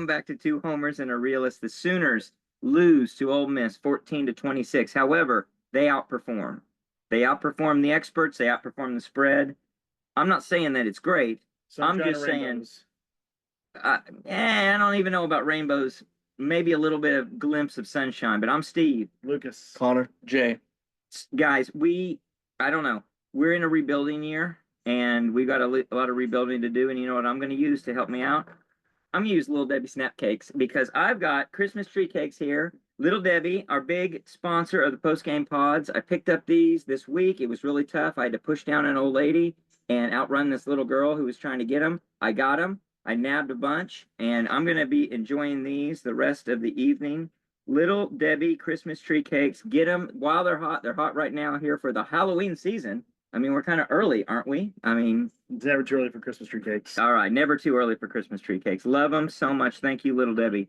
come back to 2 homers and a realist. The Sooners lose to Ole Miss 14-26. However, they outperform. They outperform the experts. They outperform the spread. I'm not saying that it's great. I'm just saying, I don't even know about rainbows. Maybe a little bit of glimpse of sunshine, but I'm Steve. Lucas. Connor. Jay. Guys, I don't know. We're in a rebuilding year, and we've got a lot of rebuilding to do. And you know what I'm going to use to help me out? I'm going to use Little Debbie Snap Cakes because I've got Christmas tree cakes here. Little Debbie, our big sponsor of the post-game pods. I picked up these this week. It was really tough. I had to push down an old lady and outrun this little girl who was trying to get them. I got them. I nabbed a bunch, and I'm going to be enjoying these the rest of the evening. Little Debbie Christmas tree cakes. Get them while they're hot. They're hot right now here for the Halloween season. I mean, we're kind of early, aren't we? I mean, it's never too early for Christmas tree cakes. All right, never too early for Christmas tree cakes. Love them so much. Thank you, Little Debbie.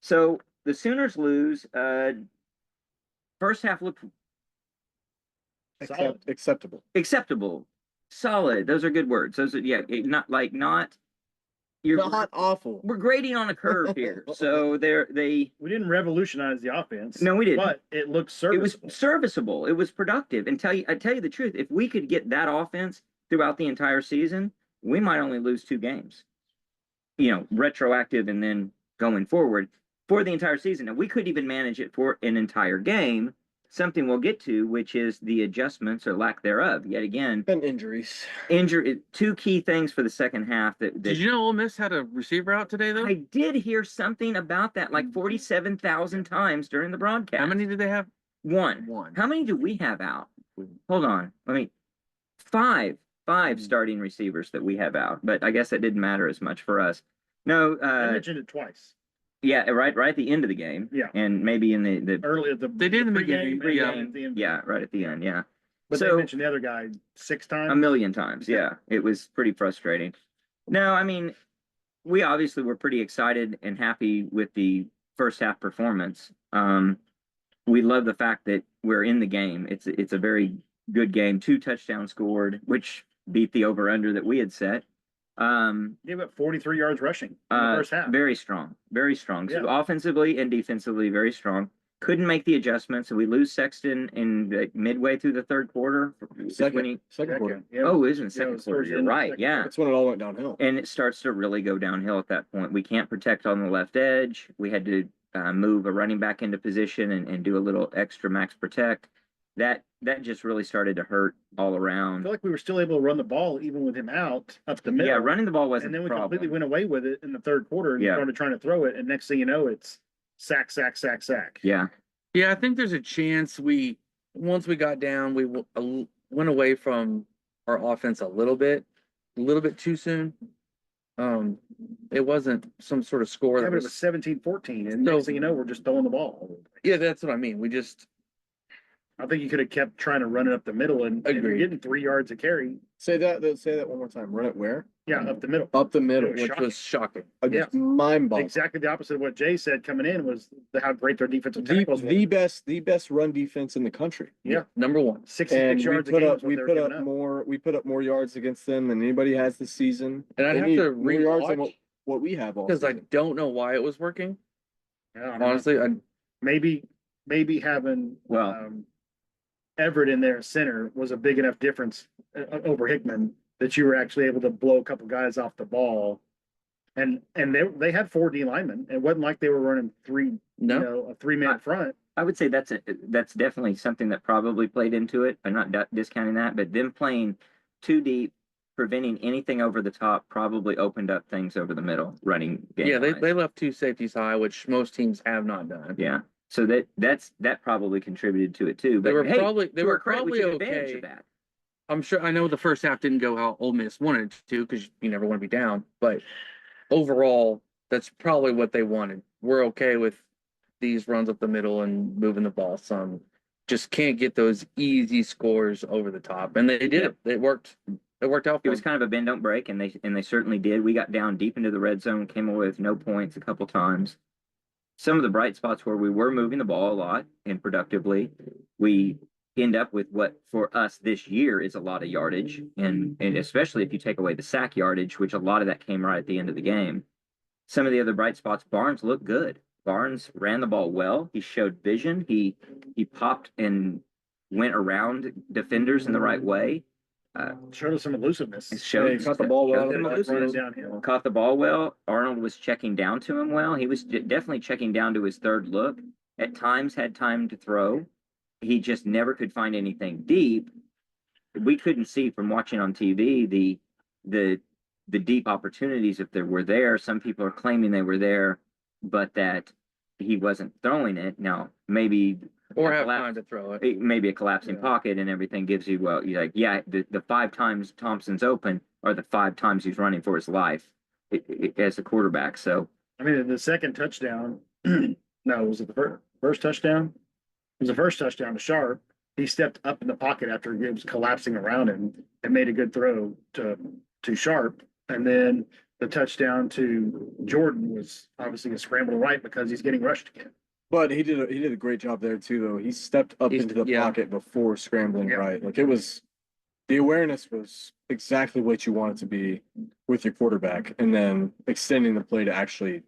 So the Sooners lose. First half looked acceptable. Acceptable. Solid. Those are good words. Those are not awful. We're grading on a curve here. So we didn't revolutionize the offense. No, we didn't. But it looked serviceable. It was serviceable. It was productive. And I tell you the truth, if we could get that offense throughout the entire season, we might only lose 2 games. Retroactive and then going forward for the entire season. And we could even manage it for an entire game. Something we'll get to, which is the adjustments or lack thereof. Yet again, and injuries. 2 key things for the second half. Did you know Ole Miss had a receiver out today, though? I did hear something about that, like 47,000 times during the broadcast. How many did they have? One. How many do we have out? Hold on. 5 starting receivers that we have out, but I guess that didn't matter as much for us. No, I mentioned it twice. Yeah, right at the end of the game. Yeah. And maybe in the early at they did in the beginning. Yeah, right at the end. Yeah. But they mentioned the other guy 6 times. A million times. Yeah. It was pretty frustrating. No, I mean, we obviously were pretty excited and happy with the first half performance. We love the fact that we're in the game. It's a very good game. 2 touchdowns scored, which beat the over under that we had set. Gave up 43 yards rushing in the first half. Very strong. Yeah. So offensively and defensively, very strong. Couldn't make the adjustments, so we lose Sexton in midway through the third quarter. Second quarter. Yeah. Oh, it was in the second quarter. You're right. Yeah. That's when it all went downhill. And it starts to really go downhill at that point. We can't protect on the left edge. We had to move a running back into position and do a little extra max protect. That just really started to hurt all around. I feel like we were still able to run the ball even with him out up the middle. Yeah, running the ball wasn't. And then we problem. completely went away with it in the third quarter and started trying to throw it. And next thing you know, it's sack. Yeah. Yeah, I think there's a chance once we got down, we went away from our offense a little bit too soon. It wasn't some sort of score. Yeah, but it was 17-14, and next thing you know, we're just throwing the ball. Yeah, that's what I mean. I think you could have kept trying to run it up the middle and you're getting 3 yards a carry. Say that one more time. Run it where? Yeah, up the middle. Up the middle, which was shocking. Yeah. Mind-boggling. Exactly the opposite of what Jay said coming in was how great their defensive tackles were. The best run defense in the country. Yeah. Number 1. 66 yards a game. We put up more yards against them than anybody has this season. And I'd have to rewatch what we have all because I don't know why it was working. Yeah, honestly, maybe having Everett in there center was a big enough difference over Hickman that you were actually able to blow a couple guys off the ball. And they had 4 D linemen. It wasn't like they were running a 3-man front. I would say that's definitely something that probably played into it. I'm not discounting that, but them playing 2 deep, preventing anything over the top probably opened up things over the middle running game. Yeah, they left 2 safeties high, which most teams have not done. Yeah. So that probably contributed to it too. But they were probably okay. Of that. I'm sure. I know the first half didn't go how Ole Miss wanted it to because you never want to be down. But overall, that's probably what they wanted. We're okay with these runs up the middle and moving the ball some. Just can't get those easy scores over the top, and they did. It worked. It worked out. It was kind of a bend don't break, and they certainly did. We got down deep into the red zone, came away with no points a couple times. Some of the bright spots where we were moving the ball a lot and productively, we end up with what for us this year is a lot of yardage, and especially if you take away the sack yardage, which a lot of that came right at the end of the game. some of the other bright spots, Barnes looked good. Barnes ran the ball well. He showed vision. He popped and went around defenders in the right way. Showed us some elusiveness. He caught the ball well out of the Running backfield. downhill. Caught the ball well. Arnold was checking down to him well. He was definitely checking down to his third look. At times had time to throw. He just never could find anything deep. We couldn't see from watching on TV the deep opportunities if there were there. Some people are claiming they were there, but that he wasn't throwing it. Now maybe Or have time to throw it. maybe a collapsing pocket and everything gives you, well, you're like, yeah, the 5 times Thompson's open are the 5 times he's running for his life as a quarterback. So I mean, the second touchdown, no, was it the first touchdown? It was the first touchdown to Sharp. He stepped up in the pocket after he was collapsing around him and made a good throw to Sharp. And then the touchdown to Jordan was obviously a scramble right because he's getting rushed again. But he did a great job there too, though. He stepped up into the pocket before scrambling right. Like the awareness was exactly what you want it to be with your quarterback, and then extending the play to actually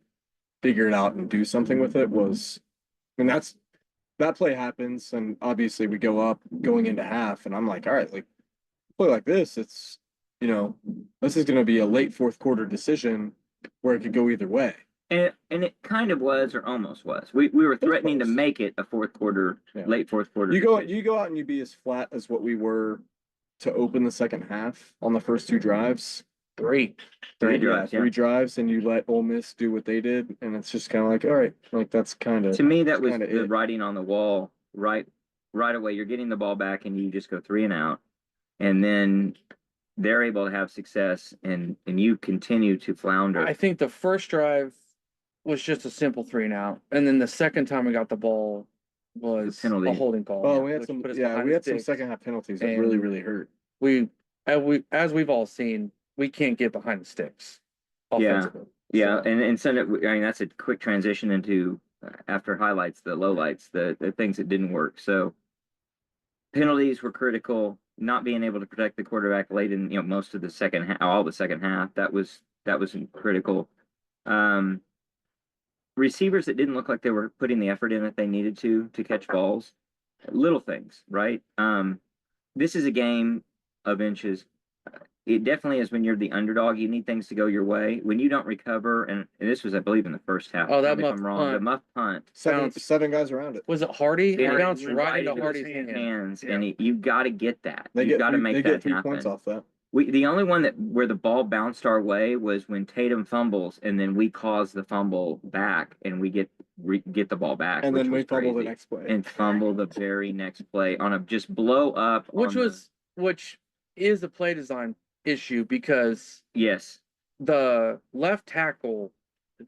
figure it out and do something with it was, I mean, that play happens, and obviously we going into half, and I'm like, all right, like play like this, it's, this is going to be a late fourth quarter decision where it could go either way. And it kind of was, or almost was. We were threatening to make it a fourth quarter, late fourth quarter. You go out and you be as flat as what we were to open the second half on the first 2 drives. Three drives, 3 drives, and you let Ole Miss do what they did, and it's just kind of like, all right, like that's kind of, to me, that was the writing on the wall. Right away, you're getting the ball back, and you just go 3 and out, and then they're able to have success, and you continue to flounder. I think the first drive was just a simple 3 and out, and then the second time we got the ball was a holding call. Oh, we had some second half penalties that really, really hurt. As we've all seen, we can't get behind the sticks. Offensively. Yeah, so. And send it. I mean, that's a quick transition into after highlights, the lowlights, the things that didn't work. So penalties were critical. Not being able to protect the quarterback late in most of the second half, all the second half, that was critical. Receivers that didn't look like they were putting the effort in that they needed to catch balls. Little things, right? This is a game of inches. It definitely is when you're the underdog. You need things to go your way. When you don't recover, and this was, I believe, in the first half. Oh, that muff punt. The muff punt. 7 guys around it. Was it Hardy? It bounced right into Hardy's hands, yeah. And you got to get that. You got to make that happen. 3 points off that. The only one where the ball bounced our way was when Tatum fumbles, and then we cause the fumble back, and we get the ball back, and then we fumble the next play, and fumble the very next play on a just blow up, which is a play design issue because yes, the left tackle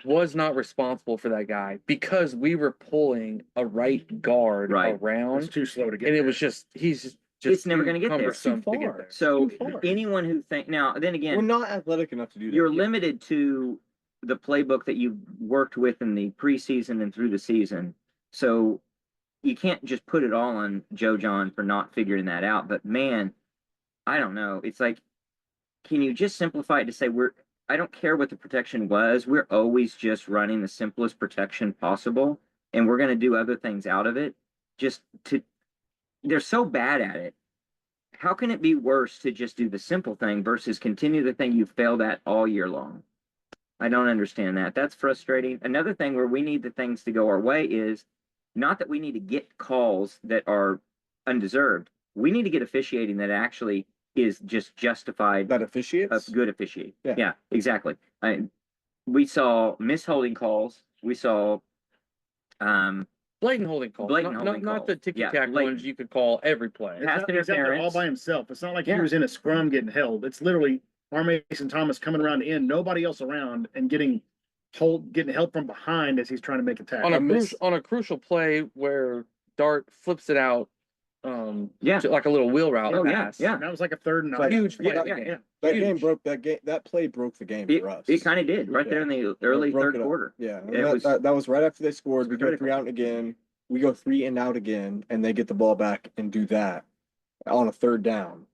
was not responsible for that guy because we were pulling a right guard around. It's too slow to get, and there. It was just it's never going to get there. Too far. So anyone who then again, we're not athletic enough to do that. You're limited to the playbook that you worked with in the preseason and through the season. So you can't just put it all on Joe John for not figuring that out. But man, I don't know. It's like, can you just simplify it to say I don't care what the protection was. We're always just running the simplest protection possible, and we're going to do other things out of it. They're so bad at it. How can it be worse to just do the simple thing versus continue the thing you failed at all year long? I don't understand that. That's frustrating. Another thing where we need the things to go our way is not that we need to get calls that are undeserved. We need to get officiating that actually is just justified. That officiates? Good officiating. Yeah, exactly. We saw misholding calls. We saw blatant holding calls. Not the ticky-tack ones you could call every play. He's out there all by himself. It's not like he was in a scrum getting held. It's literally Mason Thomas coming around the end, nobody else around, and getting held from behind as he's trying to make a tackle. On a crucial play where Dart flips it out, like a little wheel route pass. Yeah, that was like a 3rd and 9. Huge play. That play broke the game for us. It kind of did there in the early third quarter. Yeah, that was right after they scored. We go 3 out again. We go 3 and out again, and they get the ball back and do that on a 3rd down.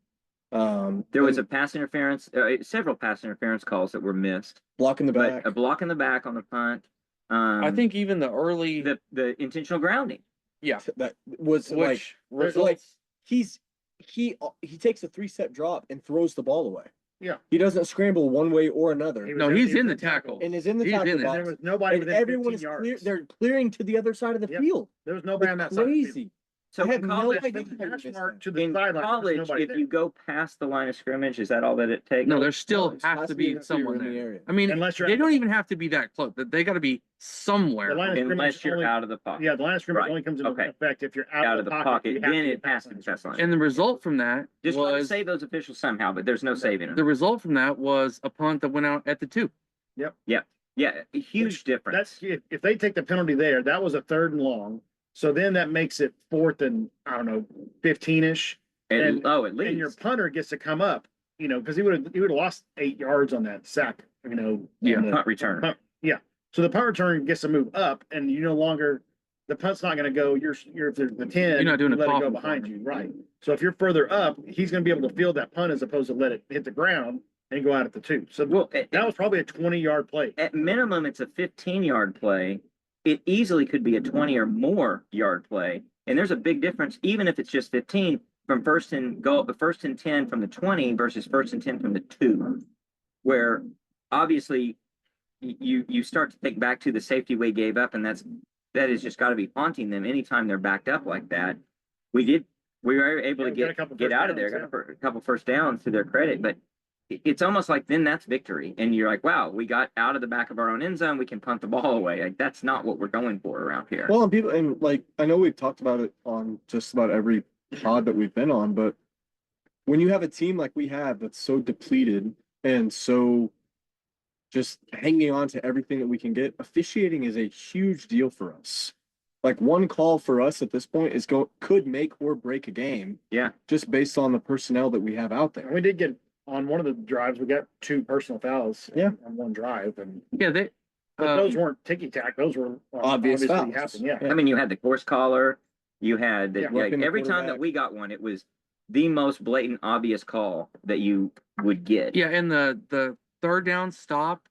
There was a pass interference, several pass interference calls that were missed, block in the but back. a block in the back on the punt. I think even the early, the intentional grounding. yeah, That was which like results. he takes a 3-step drop and throws the ball away. Yeah. He doesn't scramble one way or another. No, he's in the tackle. And is in the He's tackle in there. box. There was nobody And within everyone 15 is yards. they're clearing to the other side of the Yep. field. There was nobody on that side. Crazy. So I have in no college, idea. To the in sideline, there's college, nobody if there. you go past the line of scrimmage, is that all that it takes? No, there still No, it has to be someone in the there. area. I mean, Unless you're they at don't the- even have to be that close. They got to be somewhere. The line of Unless scrimmage you're only- out of the pocket. Yeah, the line of scrimmage Right. only comes into Okay. effect if you're out of the pocket. You have Then to it get has past to be the test line. And the result from that Just try to was save those officials somehow, but there's no saving the them. result from that was a punt that went out at the 2. Yeah, a huge difference. That's if they take the penalty there, that was a 3rd and long. So then that makes it 4th and I don't know, 15-ish. At and least. And your punter gets to come up, because he would have lost 8 yards on that sack, Yeah, on the punt return. punt. Yeah. So the punt return gets to move up and you no longer, the punt's not going to go, if there's the 10, You're not doing you a let it go coffin behind corner. you. Right. So if you're further up, he's going to be able to field that punt as opposed to let it hit the ground and go out at the 2. So Well, that was probably a 20-yard play. at minimum, it's a 15-yard play. It easily could be a 20 or more yard play. And there's a big difference, even if it's just 15 from first and 10 from the 20 versus 1st and 10 from the 2, where obviously you start to think back to the safety we gave up, and that has just got to be haunting them anytime they're backed up like that. We were able to get out of there, got a couple first downs to their credit, but it's almost like then that's victory. And you're like, wow, we got out of the back of our own end zone. We can punt the ball away. Like, that's not what we're going for around here. Well, and I know we've talked about it on just about every pod that we've been on, but when you have a team like we have that's so depleted and so just hanging on to everything that we can get, officiating is a huge deal for us. Like, one call for us at this point could make or break a game. Yeah. Just based on the personnel that we have out there. We did get on one of the drives, we got 2 personal fouls. Yeah. On one drive, but those weren't ticky-tack. Those were Obvious obviously fouls. happened. Yeah. I mean, you had the course collar, you had the, Yeah. like, Roughing the every time that quarterback. we got one, it was the most blatant, obvious call that you would get. Yeah, and the 3rd down stop,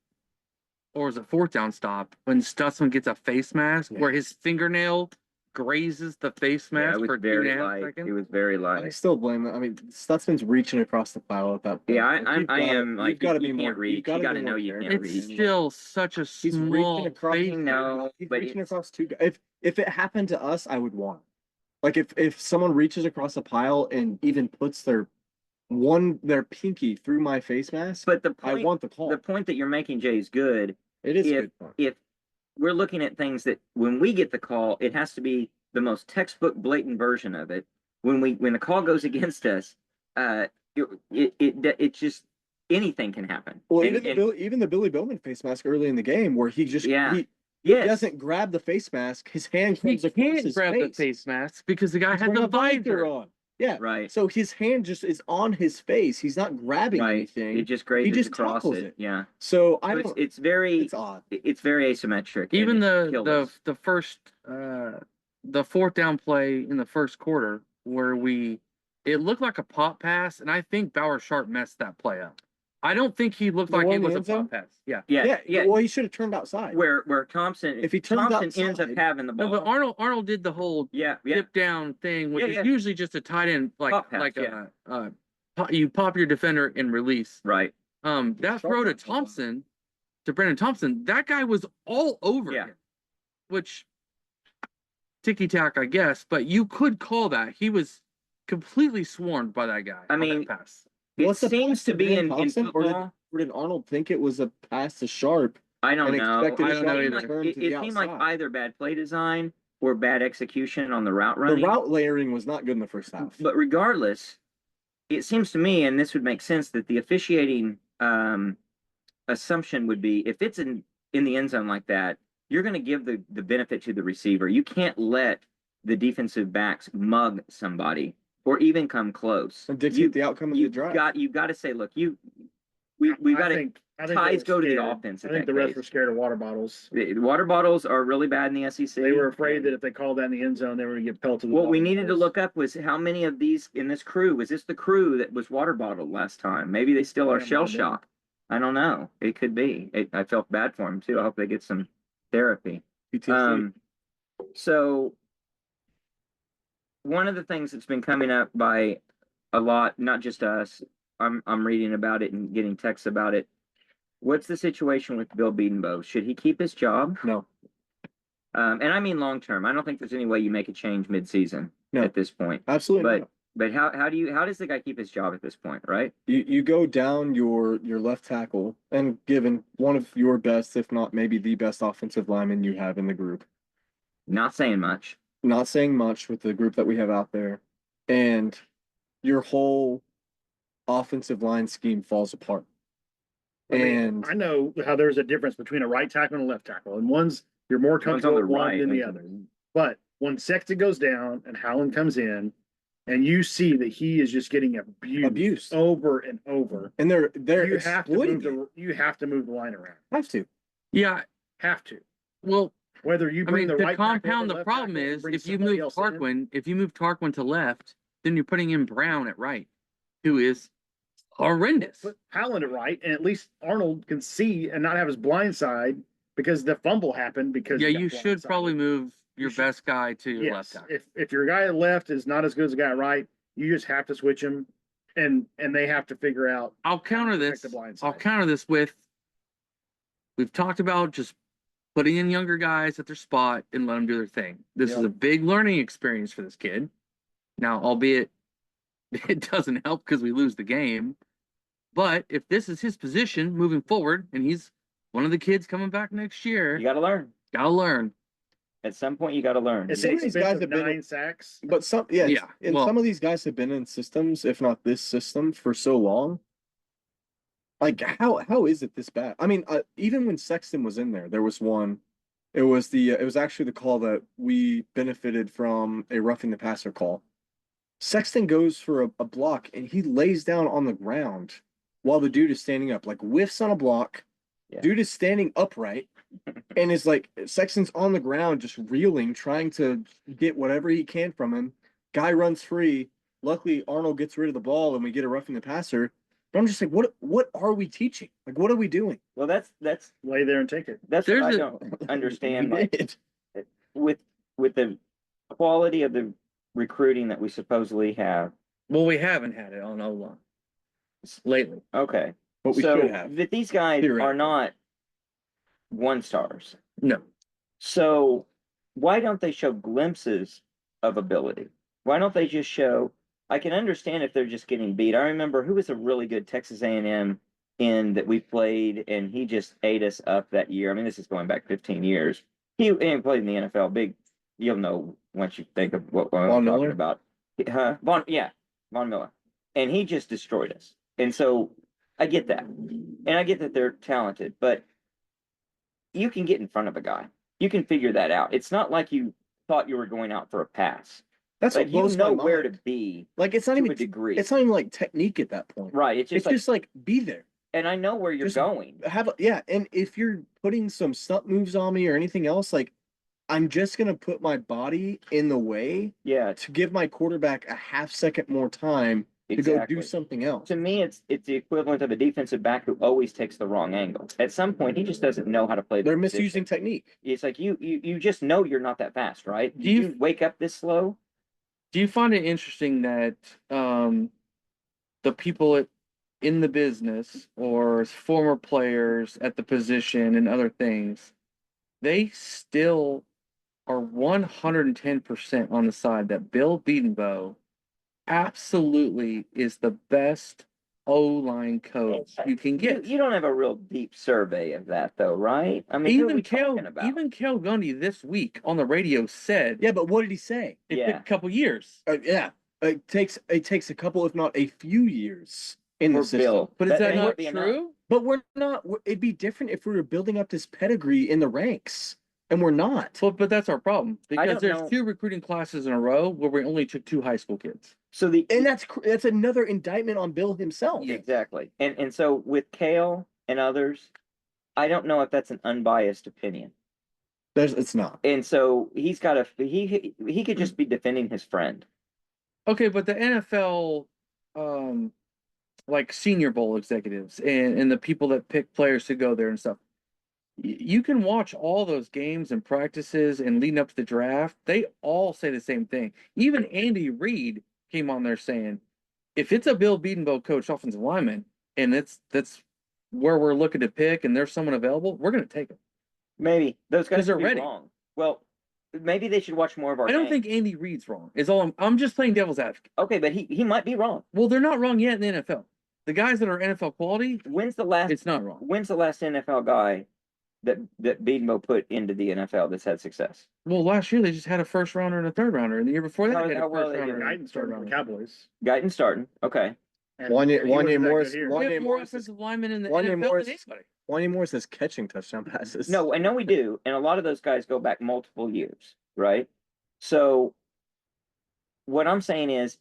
or was it 4th down stop, when Stutzman gets a face mask where his fingernail grazes the face Yeah, mask it was for very 2.5 light. seconds. It was very I light. still blame them. I mean, Stutzman's reaching across the pile at that point. Yeah, Like, you've I gotta- am like, you've gotta you be more. can't reach. You've gotta You got to be know more you careful. can't It's reach. still such a He's reaching small across. face. No, He's but reaching it's, across 2 guys. If it happened to us, I would want it. Like, if someone reaches across a pile and even puts their pinky through my face mask, but the I point, want the call. the point that you're making, Jay, is good. It is if- good fun. If we're looking at things that when we get the call, it has to be the most textbook blatant version of it. When the call goes against us, it just, anything can happen. Well, And- even the Billy Bowman face mask early in the game, where he just he yes, doesn't grab the face mask, his hand He comes across can't his grab the face. face mask because the guy He's had wearing the a visor visor. on. Yeah, right, so his hand just is on his face. He's not grabbing right. anything. It just grazes just across tackles it. it. Yeah. So So it's very it's odd. it's very asymmetric. and Even it killed us. the first the 4th down play in the first quarter where it looked like a pop pass, and I think Bauer Sharp messed that play up. I don't think he looked The like one it in the was a end zone? pop pass. Yeah. Yeah. Well, he should have turned outside. Where Thompson, If he turns Thompson ends up outside- having the No, ball. but Arnold did the whole yeah. dip down thing, which Yeah, is yeah. usually just a tight end, Pop pass, you pop your defender and release. Right. That Sharp throw to went for one. Thompson, to Brandon Thompson, that guy was all over Yeah. him, which ticky tack, I guess, but you could call that. He was completely swarmed by that guy. I on that mean, pass. It What's the seems pass to to be Brandon in Thompson, or football. Or did Arnold think it was a pass to Sharp? I don't and know. expected I It don't know seemed either. like, Turn it to the seemed like outside. either bad play design or bad execution on the route The running. route layering was not good in the first half. But regardless, it seems to me, and this would make sense, that the officiating assumption would be if it's in the end zone like that, you're going to give the benefit to the receiver. You can't let the defensive backs mug somebody or even come close. And dictate the outcome of the drive. You've got to say, look, we've got to. I think ties they were go to the scared. offense. I in think that the rest case. were scared of water bottles. The water bottles are really bad in the SEC. They were afraid that if they called that in the end zone, they were going to get pelted. What we needed to look up was how many of these in this crew, was this the crew that was water bottled last time? Maybe they still are shell shocked. I don't know. It could be. I felt bad for them too. I hope they get some therapy. So one of the things that's been coming up by a lot, not just us, I'm reading about it and getting texts about it. What's the situation with Bill Bedenbaugh? Should he keep his job? No. And I mean long term. I don't think there's any way you make a change mid-season at this point. Absolutely not. But how does the guy keep his job at this point, right? You go down your left tackle and given one of your best, if not maybe the best offensive lineman you have in the group. Not saying much. Not saying much with the group that we have out there. And your whole offensive line scheme falls apart. And I know how there's a difference between a right tackle and a left tackle, and you're more comfortable with one than the other. But when Sexton goes down and Howland comes in, and you see that he is just getting abused over and over, and they're you have to move the line around. Have to. Yeah. Have to. Well, whether you bring the right compound the problem is if you move Tarquin to left, then you're putting in Brown at right, who is horrendous. Put Howland at right, and at least Arnold can see and not have his blind side because the fumble happened. Because you should probably move your best guy to your left tackle. If your guy at left is not as good as the guy at right, you just have to switch him, and they have to figure out. I'll counter this with we've talked about just putting in younger guys at their spot and let them do their thing. This is a big learning experience for this kid. Now, albeit it doesn't help because we lose the game. But if this is his position moving forward, and he's one of the kids coming back next year, you got to learn. At some point, you got to learn. Some of these guys have been 9 sacks, but some some of these guys have been in systems, if not this system, for so long. Like how is it this bad? I mean, even when Sexton was in there was one. It was actually the call that we benefited from, a roughing the passer call. Sexton goes for a block and he lays down on the ground while the dude is standing up, like whiffs on a block. Yeah. Dude is standing upright and is like, Sexton's on the ground just reeling, trying to get whatever he can from him. Guy runs free. Luckily, Arnold gets rid of the ball and we get a roughing the passer. But I'm just like, what are we teaching? Like, what are we doing? Well, that's lay there and take it. That's what I don't understand. Like, with the quality of the recruiting that we supposedly have. Well, we haven't had it on O-line lately. Okay. But we should have. That these guys are not 1-stars. No. So why don't they show glimpses of ability? Why don't they just show? I can understand if they're just getting beat. I remember who was a really good Texas A&M in that we played, and he just ate us up that year. I mean, this is going back 15 years. He played in the NFL. Big, you'll know once you think of what I'm talking about. Von Miller. And he just destroyed us. And so I get that. And I get that they're talented, but you can get in front of a guy. You can figure that out. It's not like you thought you were going out for a pass. That's like, what blows you know my mind. Where to be. Like, it's not even a degree. It's not even like technique at that point. Right. It's just like be there. And I know where you're going. And if you're putting some stunt moves on me or anything else, like, I'm just gonna put my body in the way. Yeah. To give my quarterback a half second more time to go do something else. To me, it's the equivalent of a defensive back who always takes the wrong angle. At some point, he just doesn't know how to play. They're misusing technique. It's like you just know you're not that fast, right? Do you wake up this slow? Do you find it interesting that the people in the business or former players at the position and other things, they still are 110% on the side that Bill Bedenbaugh absolutely is the best O-line coach you can get. You don't have a real deep survey of that, though, right? I mean, even Cale Gundy this week on the radio said, "Yeah, but what did he say? It took a couple years. It takes a couple, if not a few years in the system. Bill. But is that not true? But we're not. It'd be different if we were building up this pedigree in the ranks." And we're not. Well, but that's our problem because there's 2 recruiting classes in a row where we only took 2 high school kids. So that's another indictment on Bill himself. Exactly. And so with Cale, and others, I don't know if that's an unbiased opinion. It's not. And so he's got he could just be defending his friend. Okay, but the NFL, like Senior Bowl executives and the people that pick players to go there and stuff, you can watch all those games and practices and leading up to the draft. They all say the same thing. Even Andy Reid came on there saying, if it's a Bill Bedenbaugh coach offensive lineman and that's where we're looking to pick and there's someone available, we're going to take him. Maybe those guys are could be ready. wrong. Well, maybe they should watch more of our. I don't think Andy Reid's wrong. Is all I'm just playing devil's advocate. Okay, but he might be wrong. Well, they're not wrong yet in the NFL. The guys that are NFL quality, it's not wrong. When's the last NFL guy that Bedenbaugh put into the NFL that's had success? Well, last year they just had a first rounder and a third rounder, and the year before that they had a well first they rounder. Guyton started for the Cowboys. Guyton starting. Okay. And One he year wasn't that Morris. good here. One We year have more Morris. offensive linemen in the One year NFL Morris. than anybody. Wanye Morris has catching touchdown passes. No, I know we do, and a lot of those guys go back multiple years, right? So what I'm saying is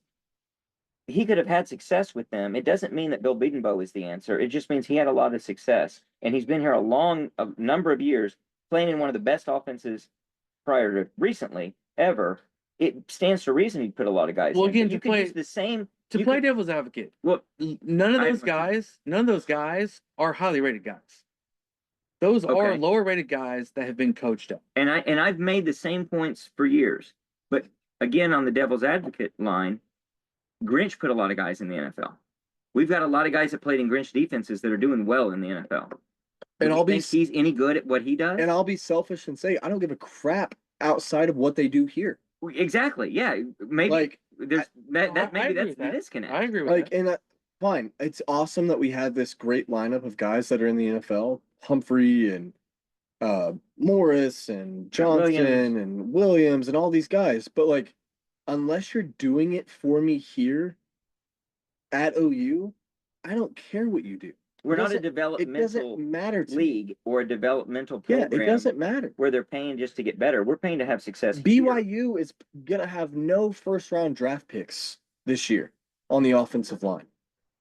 he could have had success with them. It doesn't mean that Bill Bedenbaugh is the answer. It just means he had a lot of success, and he's been here a number of years playing in one of the best offenses prior to recently ever. It stands to reason he'd put a lot of guys. Well, in. again, But you to could play- use the same. To you play could- devil's advocate, Well, none of I- those guys are highly rated guys. Those are Okay. lower rated guys that have been coached up. and I've made the same points for years. But again, on the devil's advocate line, Grinch put a lot of guys in the NFL. We've got a lot of guys that played in Grinch defenses that are doing well in the NFL. And Do I'll you think he's any good at what he does? And I'll be selfish and say I don't give a crap outside of what they do here. Exactly. Yeah. Maybe Like there's I maybe agree that's with the that. disconnect. I agree with like that. and fine. It's awesome that we have this great lineup of guys that are in the NFL. Humphrey and Morris and Johnson and Williams and all these guys. But like, unless you're doing it for me here at OU, I don't care what you do. We're not a It developmental doesn't matter to me. league or a developmental Yeah, program it doesn't matter. where they're paying just to get better. We're paying to have success. here. BYU is gonna have no first round draft picks this year on the offensive line.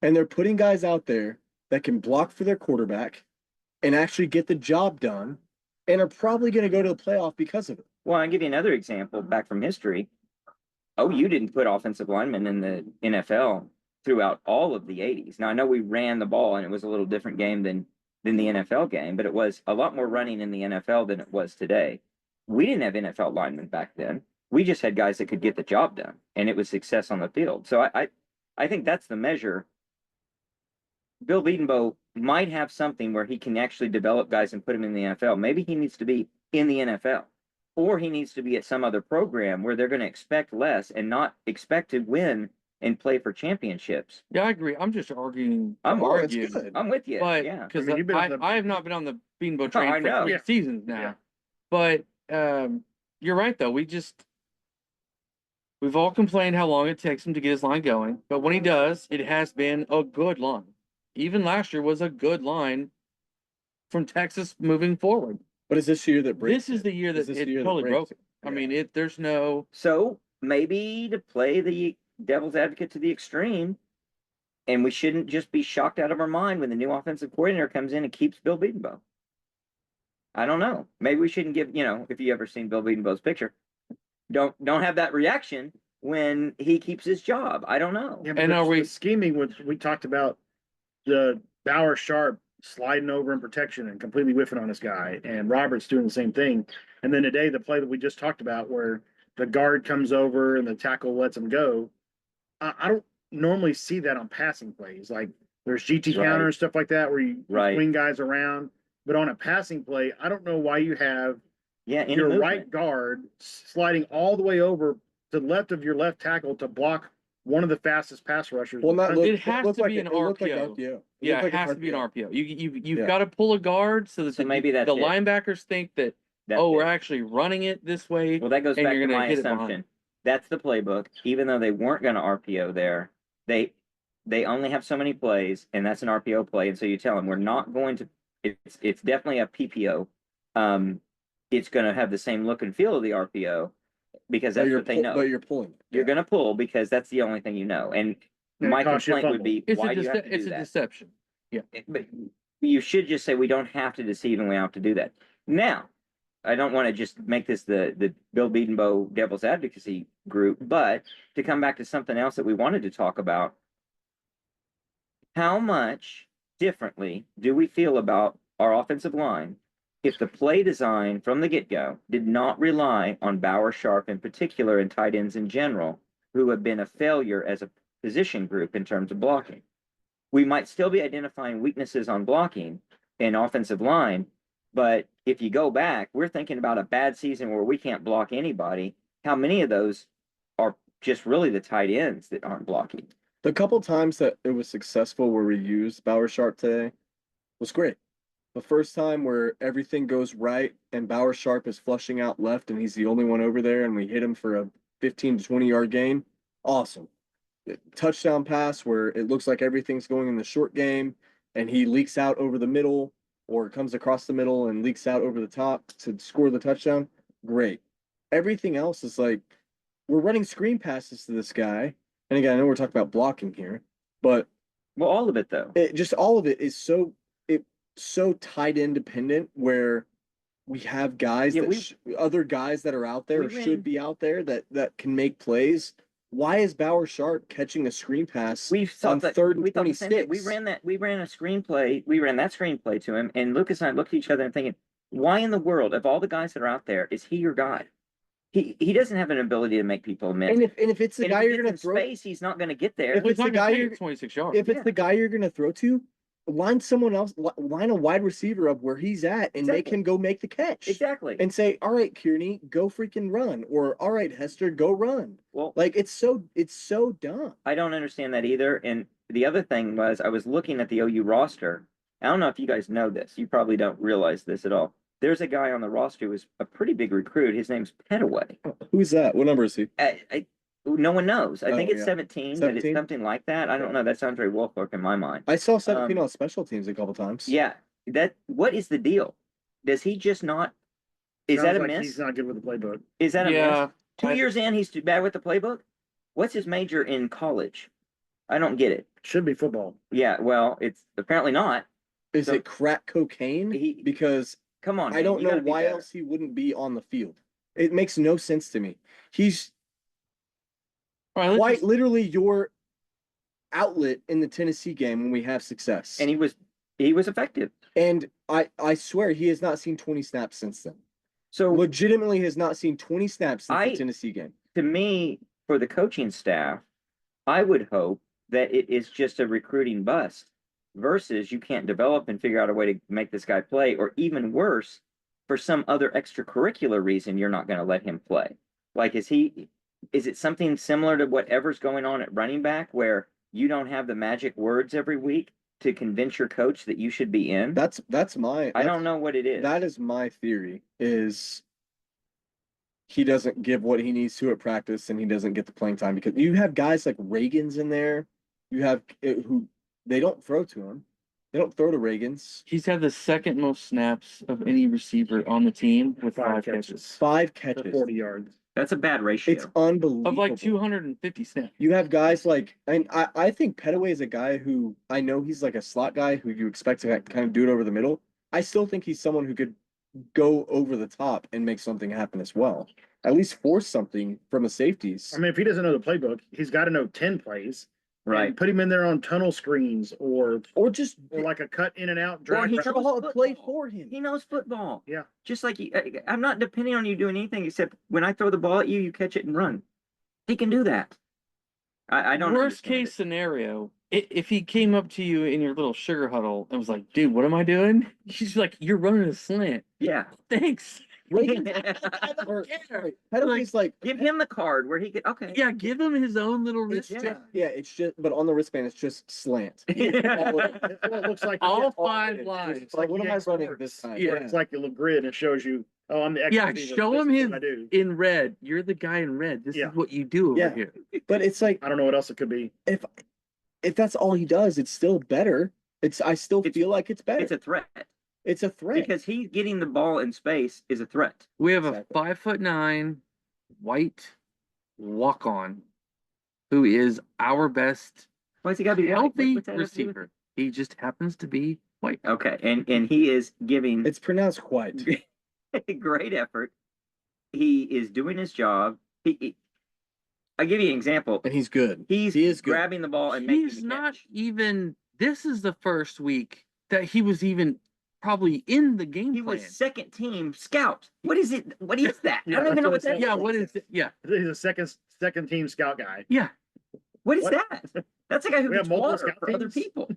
And they're putting guys out there that can block for their quarterback and actually get the job done and are probably going to go to the playoff because of it. Well, I'll give you another example back from history. OU didn't put offensive linemen in the NFL throughout all of the 80s. Now, I know we ran the ball and it was a little different game than the NFL game, but it was a lot more running in the NFL than it was today. We didn't have NFL linemen back then. We just had guys that could get the job done, and it was success on the field. So I think that's the measure. Bill Bedenbaugh might have something where he can actually develop guys and put them in the NFL. Maybe he needs to be in the NFL, or he needs to be at some other program where they're going to expect less and not expect to win and play for championships. Yeah, I agree. I'm just arguing. I'm Argue. I'm with you. But yeah, because I mean, you've been on the- I have not been on the Beanbo train I for know. 3 Yeah. seasons now. Yeah. But you're right though. We've all complained how long it takes him to get his line going, but when he does, it has been a good line. Even last year was a good line from Texas moving forward. But is this year that breaks? This is the year Is that this it the year that totally breaks broke it? it. I mean, there's no. So maybe to play the devil's advocate to the extreme, and we shouldn't just be shocked out of our mind when the new offensive coordinator comes in and keeps Bill Bedenbaugh. I don't know. Maybe we shouldn't give, if you ever seen Bill Bedenbaugh's picture, don't have that reaction when he keeps his job. I don't know. Yeah, And are we- the scheming? Which we talked about the Bauer Sharp sliding over in protection and completely whiffing on this guy, and Roberts doing the same thing. And then today, the play that we just talked about, where the guard comes over and the tackle lets him go. I don't normally see that on passing plays. Like there's GT Right. counter and stuff like that where you Right. swing guys around. But on a passing play, I don't know why you have Yeah, any your movement. right guard sliding all the way over to the left of your left tackle to block one of the fastest pass rushers. Well, not in the look, It has look to like be an it looked like RPO. RPO. Yeah, looked it like has to be an RPO. You've Yeah. got to pull a guard so that So maybe that's the it. linebackers think that That's we're it. actually running it this way. Well, that goes and back you're to gonna my hit it behind. assumption. That's the playbook. Even though they weren't going to RPO there, they only have so many plays, and that's an RPO play. And so you tell them we're not going to. It's definitely a PPO. It's going to have the same look and feel of the RPO because that's what they know. But you're pulling. You're going to pull because that's the only thing you know. And And it my costs you a complaint would fumble. be It's why do you have to it's do a that? deception. But you should just say we don't have to deceive and we have to do that. Now, I don't want to just make this the Bill Beatonbow devil's advocacy group, but to come back to something else that we wanted to talk about, how much differently do we feel about our offensive line if the play design from the get-go did not rely on Bauer Sharp in particular and tight ends in general, who have been a failure as a position group in terms of blocking? We might still be identifying weaknesses on blocking and offensive line, but if you go back, we're thinking about a bad season where we can't block anybody. How many of those are just really the tight ends that aren't blocking? The couple times that it was successful where we used Bauer Sharp today was great. The first time where everything goes right and Bauer Sharp is flushing out left and he's the only one over there and we hit him for a 15 to 20 yard gain, awesome. Touchdown pass where it looks like everything's going in the short game and he leaks out over the middle or comes across the middle and leaks out over the top to score the touchdown, great. Everything else is like, we're running screen passes to this guy. And again, I know we're talking about blocking here, but well, all of it though. All of it is so tight end dependent where we have guys other guys that are out there or should be out there that can make plays. Why is Bauer Sharp catching a screen pass on third and 26? We ran that screenplay to him, and Lucas and I looked at each other and thinking, why in the world, of all the guys that are out there, is he your guy? He doesn't have an ability to make people miss. And if it's the guy you're going to throw space, he's not going to get there. If it's the guy you're 26 yards. If it's the guy you're going to throw to, line someone else, line a wide receiver up where he's at and make him go make the catch. Exactly. And say, all right, Kearney, go freaking run. Or all right, Hester, go run. Well, like it's so dumb. I don't understand that either. And the other thing was I was looking at the OU roster. I don't know if you guys know this. You probably don't realize this at all. There's a guy on the roster who is a pretty big recruit. His name's Petaway. Who's that? What number is he? No one knows. I think it's 17, 17, but it's something like that. I don't know. That's Andre Wolfork in my mind. I saw 17 on special teams a couple times. Yeah. What is the deal? Does he just not? Is Sounds that a like miss? He's not good with the playbook. Is that a Yeah. miss? 2 years in, he's too bad with the playbook? What's his major in college? I don't get it. Should be football. Yeah, well, it's apparently not. Is it crack cocaine? Because come on, I don't know why else he wouldn't be on the field. It makes no sense to me. He's quite literally your outlet in the Tennessee game when we have success. And he was effective. And I swear he has not seen 20 snaps since then. So legitimately has not seen 20 snaps since the Tennessee game. To me, for the coaching staff, I would hope that it is just a recruiting bust versus you can't develop and figure out a way to make this guy play, or even worse, for some other extracurricular reason, you're not going to let him play. Like, is it something similar to whatever's going on at running back where you don't have the magic words every week to convince your coach that you should be in? I don't know what it is. That is my theory, is he doesn't give what he needs to at practice and he doesn't get the playing time, because you have guys like Reagan's in there. You have who they don't throw to him. They don't throw to Reagan's. He's had the second most snaps of any receiver on the team with 5 catches. 5 catches. For 40 yards. That's a bad ratio. It's unbelievable. Of like 250 snaps. You have guys like, and I think Petaway is a guy who, I know he's like a slot guy who you expect to kind of do it over the middle. I still think he's someone who could go over the top and make something happen as well. At least force something from the safeties. I mean, if he doesn't know the playbook, he's got to know 10 plays. Right. Put him in there on tunnel screens or just like a cut in and out. Or he call a play for him. He knows football. Yeah. Just like I'm not depending on you doing anything except when I throw the ball at you, you catch it and run. He can do that. I don't. Worst case scenario, if he came up to you in your little sugar huddle and was like, "Dude, what am I doing?" He's like, "You're running a slant." Yeah. Thanks. Petaway's like, give him the card where he could. Okay. Yeah, give him his own little wristband. It's just, but on the wristband, it's just slant. It looks like all 5 lines. Like, what am I running this time? Yeah, it's like a little grid and it shows you. Oh, I'm the expert. Yeah, show him his in red. You're the guy in red. This is what you do over here. But it's like, I don't know what else it could be. If that's all he does, it's still better. I still feel like it's better. It's a threat. It's a threat. Because he's getting the ball in space is a threat. We have a 5'9" white walk-on who is our best Why's he got to be healthy receiver. He just happens to be White. Okay, and he is giving It's pronounced white. great effort. He is doing his job. I'll give you an example. And he's good. He is good. grabbing the ball and making He's the not catch. even. This is the first week that he was even probably in the game He plan. was second team scout. What is it? What is that? Yeah, I don't even know what that's what that it is. Yeah, what is it? Yeah, He's a second team scout guy. yeah. What is What? that? That's a guy who We have gets multiple water scout for other teams? people.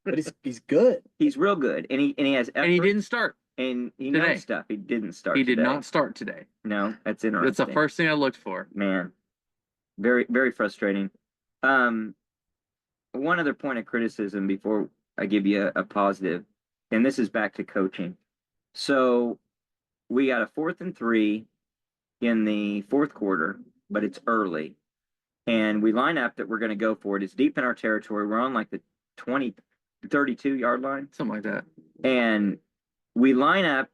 But he's good. He's real good, and he has effort, And he didn't start. and he today. knows stuff. He didn't start. He did today. not start today. No, that's interesting. That's the first thing I looked for. Man, very very frustrating. One other point of criticism before I give you a positive, and this is back to coaching. So we got a 4th and 3 in the fourth quarter, but it's early. And we line up that we're going to go for it. It's deep in our territory. We're on like the 20, 32 yard line. Something like that. And we line up,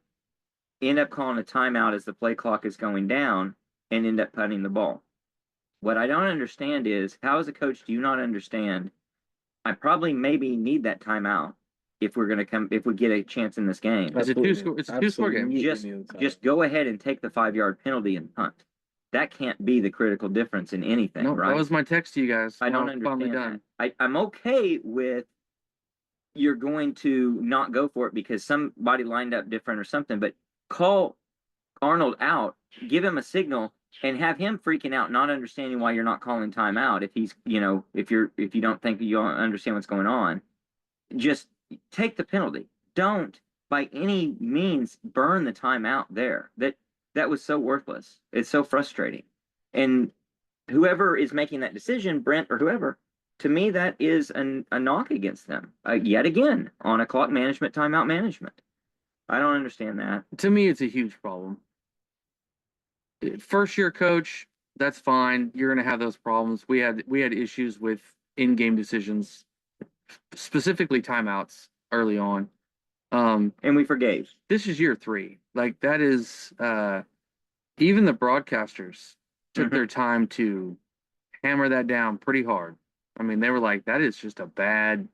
end up calling a timeout as the play clock is going down, and end up punting the ball. What I don't understand is, how as a coach do you not understand I probably maybe need that timeout if we're going to if we get a chance in this game. It's a two-score game. Just go ahead and take the 5-yard penalty and punt. That can't be the critical difference in anything, No, right? that was my text to you guys. I don't understand that. I'm okay with you're going to not go for it because somebody lined up different or something, but call Arnold out, give him a signal, and have him freaking out, not understanding why you're not calling timeout. If he's, if you don't think you don't understand what's going on, just take the penalty. Don't by any means burn the timeout there. That was so worthless. It's so frustrating. And whoever is making that decision, Brent or whoever, to me, that is a knock against them. Yet again, on a clock management, timeout management. I don't understand that. To me, it's a huge problem. First year coach, that's fine. You're going to have those problems. We had issues with in-game decisions, specifically timeouts early on. And we forgave. This is year 3. Like that is even the broadcasters took their time to hammer that down pretty hard. I mean, they were like, that is just a bad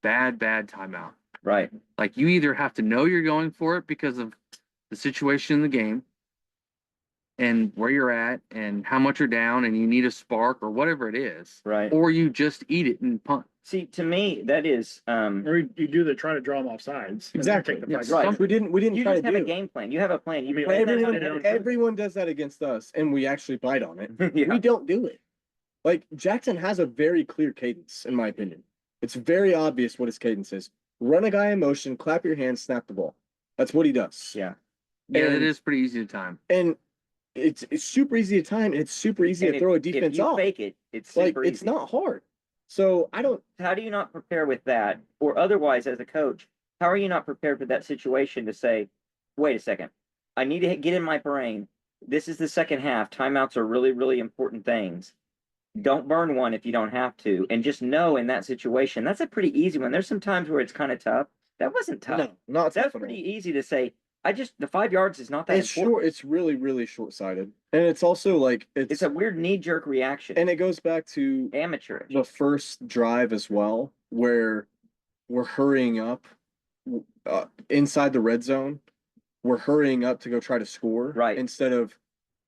timeout. Right. Like you either have to know you're going for it because of the situation in the game and where you're at and how much you're down and you need a spark or whatever it is. Right. Or you just eat it and punt. See, to me, that is Or you do try to draw them off sides. Exactly. Take the Yes. five Right. We didn't you try just to have do a game plan. You have a plan. You I mean, plan that everyone- out. everyone does that against us, and we actually bite on it. Yeah. We don't do it. Like Jackson has a very clear cadence, in my opinion. It's very obvious what his cadence is. Run a guy in motion, clap your hands, snap the ball. That's what he does. Yeah. Yeah, And- it is pretty easy to time. And it's super easy to time, and it's super easy to throw a defense if you off. fake it, it's Like super it's easy. not hard. So I don't. How do you not prepare with that? Or otherwise, as a coach, how are you not prepared for that situation to say, wait a second, I need to get in my brain. This is the second half. Timeouts are really, really important things. Don't burn one if you don't have to. And just know in that situation, that's a pretty easy one. There's some times where it's kind of tough. That wasn't tough. No, not That's tough at all. pretty easy to say. The 5 yards is not that It's important. short. It's really, really short-sighted, and it's also like It's a weird knee-jerk reaction. and it goes back to Amateurish. the first drive as well, where we're hurrying up inside the red zone. We're hurrying up to go try to score, Right. Instead of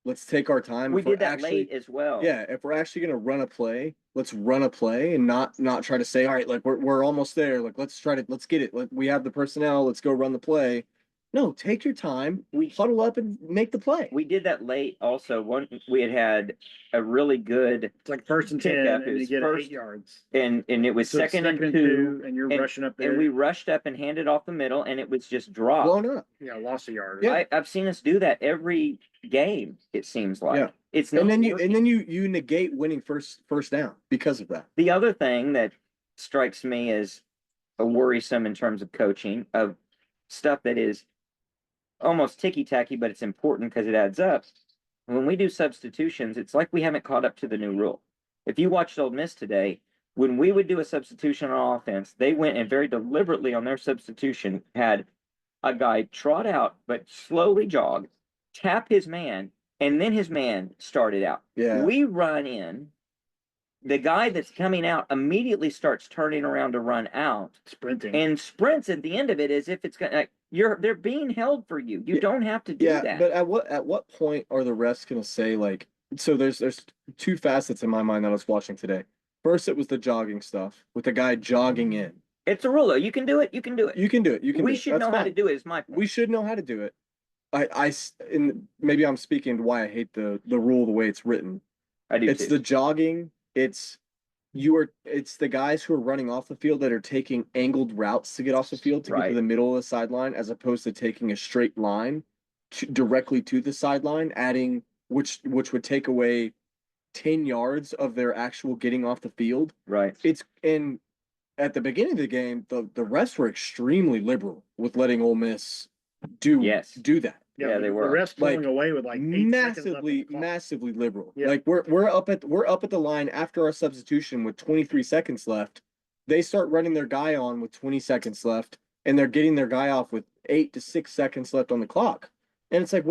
let's take our time. We If we're did that actually, late as well. Yeah, if we're actually gonna run a play, let's run a play and not try to say, all right, like we're almost there. Like let's get it. Like we have the personnel. Let's go run the play. No, take your time. We Huddle up and make the play. We did that late also. We had a really good It's like first and 10, Pickup and you is get first- 8 yards. and it was So it's second and 2, and you're and- rushing up there. and we rushed up and handed off the middle, and it was just dropped. Blown up. yeah, lost a yard. Yeah. I've seen us do that every game. It seems like Yeah. it's not And then working. you negate winning first down because of that. The other thing that strikes me as a worrisome in terms of coaching of stuff that is almost ticky-tacky, but it's important because it adds up. When we do substitutions, it's like we haven't caught up to the new rule. If you watched Ole Miss today, when we would do a substitution on offense, they went and very deliberately on their substitution had a guy trot out but slowly jog, tap his man, and then his man started out. Yeah. We run in, the guy that's coming out immediately starts turning around to run out sprinting and sprints at the end of it as if it's gonna like they're being held for you. You don't have to do that. But at what point are the refs gonna say like, so there's two facets in my mind that I was watching today. First, it was the jogging stuff with the guy jogging in. It's a rule though. You can do it. You can do it. You can do it. You can. We do it. should That's know how to fine. do it. Is my point. We should know how to do it. And maybe I'm speaking to why I hate the rule the way it's written. I do. It's too. the jogging. It's the guys who are running off the field that are taking angled routes to get off the field to get to the middle of the sideline, as opposed to taking a straight line directly to the sideline, adding which would take away 10 yards of their actual getting off the field. Right. And at the beginning of the game, the refs were extremely liberal with letting Ole Miss do that. Yeah, they were. The refs pulling Like, away with like 8 seconds left on the clock. massively liberal. Yeah. Like we're up at the line after our substitution with 23 seconds left. They start running their guy on with 20 seconds left, and they're getting their guy off with 8 to 6 seconds left on the clock. And it's like,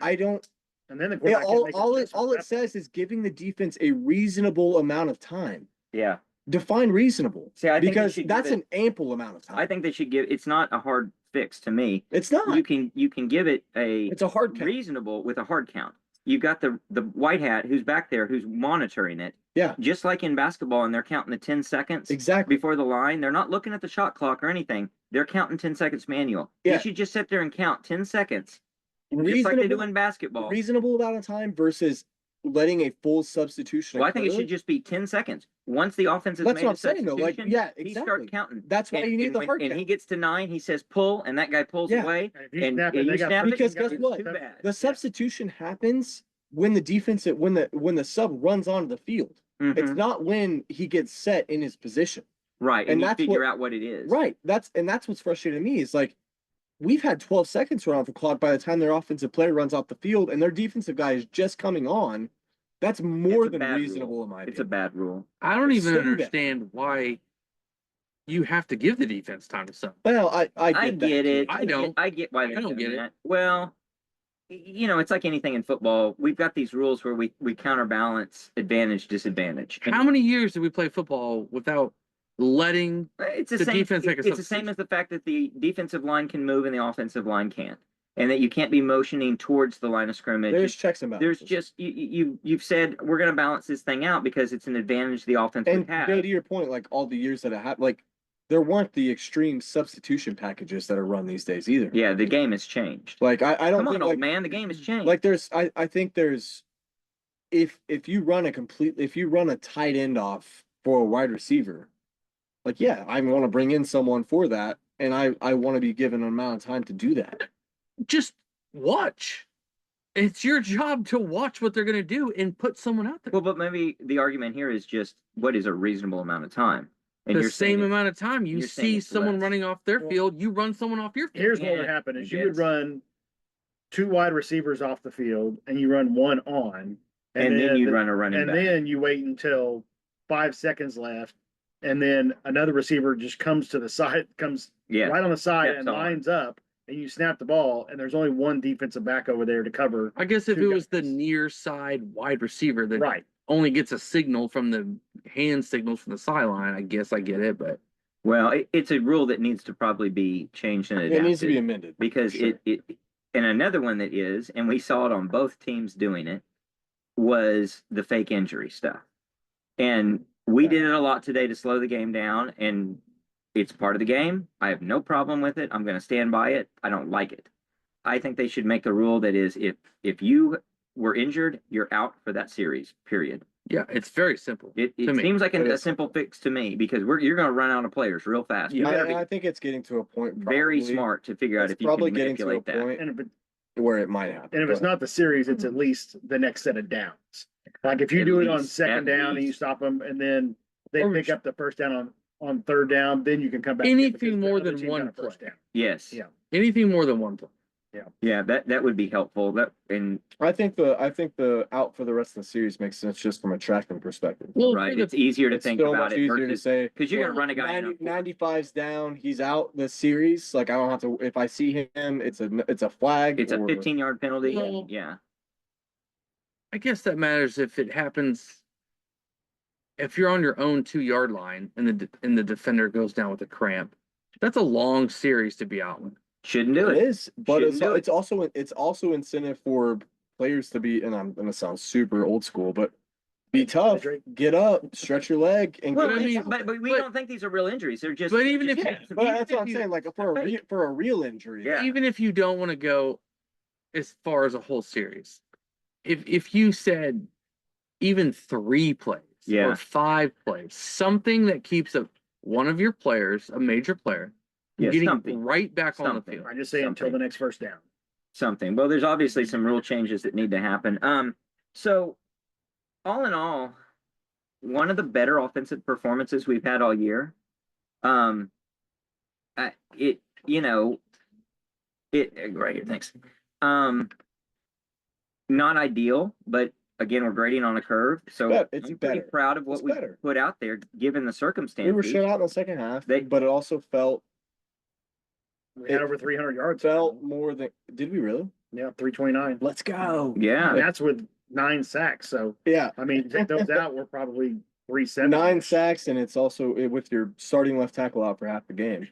I don't. And then the Yeah, quarterback can't make all it says is giving the defense a reasonable amount of time. Yeah. Define reasonable. See, I think because that's an ample amount of time. I think they should give. It's not a hard fix to me. It's not. You can give it a. It's a hard count. Reasonable with a hard count. You've got the white hat who's back there who's monitoring it. Yeah. Just like in basketball, and they're counting the 10 seconds exactly before the line. They're not looking at the shot clock or anything. They're counting 10 seconds manual. Yeah. You should just sit there and count 10 seconds. Just like they do in basketball. Reasonable amount of time versus letting a full substitution. Well, I think it should just be 10 seconds. Once the offense has That's made what a I'm saying, though. Like, substitution, yeah, he exactly. starts counting. That's why you need the hard count. And he gets to 9, he says pull, and that guy pulls away. And if And you you snap it, snap it, because guess it's what? too bad. The substitution happens when the sub runs onto the field. Mhm. It's not when he gets set in his position. Right, and and you that's figure what- out what it is. Right. That's what's frustrating to me is like we've had 12 seconds run off the clock by the time their offensive player runs off the field and their defensive guy is just coming on. That's more than reasonable in my opinion. It's a bad rule. I don't even So bad. understand why you have to give the defense time to sub. Well, I get that. it. I don't. I get why I they're don't doing get it. that. Well, it's like anything in football. We've got these rules where we counterbalance advantage, disadvantage. How many years did we play football without letting It's the same, defense make a It's the same as the fact that the defensive line can move and the offensive line can't, and that you can't be motioning towards the line of scrimmage. There's checks and balances. There's just you've said we're going to balance this thing out because it's an advantage the offense and would have. to your point, like all the years that I had, like there weren't the extreme substitution packages that are run these days either. Yeah, the game has changed. Like I don't Come think on, like, old man, the game has changed. like I think there's if you run a tight end off for a wide receiver, like yeah, I want to bring in someone for that, and I want to be given an amount of time to do that. just watch? It's your job to watch what they're going to do and put someone out there. Well, but maybe the argument here is just what is a reasonable amount of time? And The you're saying same it- amount of time you you're saying see it's someone less. running off their Well, field, you run someone off your field. Here's what would Yeah, happen I is you would guess. run 2 wide receivers off the field and you run 1 on. and then you run a running And back. then you wait until 5 seconds left. And then another receiver just comes to the side, comes Yeah. right on the side Steps and on. lines up, and you snap the ball, and there's only one defensive back over there to cover. I guess if 2 it was the guys. near side wide receiver that Right. only gets a signal from the hand signals from the sideline, I guess I get it, but Well, it's a rule that needs to probably be changed and adapted. It needs to be amended because for sure. it and another one that is, and we saw it on both teams doing it, was the fake injury stuff. And we did it a lot today to slow the game down, and it's part of the game. I have no problem with it. I'm going to stand by it. I don't like it. I think they should make a rule that is if you were injured, you're out for that series, period. yeah, it's very simple. It To me, seems like it a is. simple fix to me because you're going to run out of players real fast. You I, better be I think it's getting to a point. very probably- smart to figure out It's if you probably can getting to a manipulate that. point And if, where it might happen. and if it's Go ahead. not the series, it's at least the next set of downs. Like if you At do it on least, second at down and you least. stop them, and then they Or pick sh- up the first down on third down, then you can come back. and get Anything because the more other than team got one a first play. down. Yes. Yeah. Anything more than one play. Yeah, that would be helpful. That and I think the out for the rest of the series makes sense just from a tracking perspective. Well, right, for the- it's easier to It's think so about much it easier to versus say because you're gonna well, run a guy. 95's down, he's out the series. Like I don't have to. If I see him, it's a flag. It's a or- 15-yard penalty. Well, Yeah. I guess that matters if it happens if you're on your own 2 yard line and the defender goes down with a cramp, that's a long series to be out with. Shouldn't do It it. is, but Shouldn't do it. it's also incentive for players to be, and I'm gonna sound super old school, but be tough, get up, stretch your leg, and Well, get I mean, but we don't think these are real injuries. They're just. But even if yeah, you, but even that's if what I'm you- saying. Like for a real injury, Yeah. even if you don't want to go as far as a whole series, if you said even 3 plays Yeah. or 5 plays, something that keeps one of your players, a major player, Yeah, getting something. right back on the Something. field. I just say until the next first down. Something. Well, there's obviously some rule changes that need to happen. So all in all, one of the better offensive performances we've had all year. It, you know, right here, thanks. Not ideal, but again, we're grading on a curve. So it's I'm pretty better. proud of what It's we better. put out there, given the circumstances. We were shut out in the second half, They- but it also felt We had over 300 yards. felt more than. Did we really? Yeah, 329. Let's go. Yeah. And that's with 9 sacks. So, Yeah, I mean, take those out, we're probably 370. 9 sacks, and it's also with your starting left tackle out for half the game.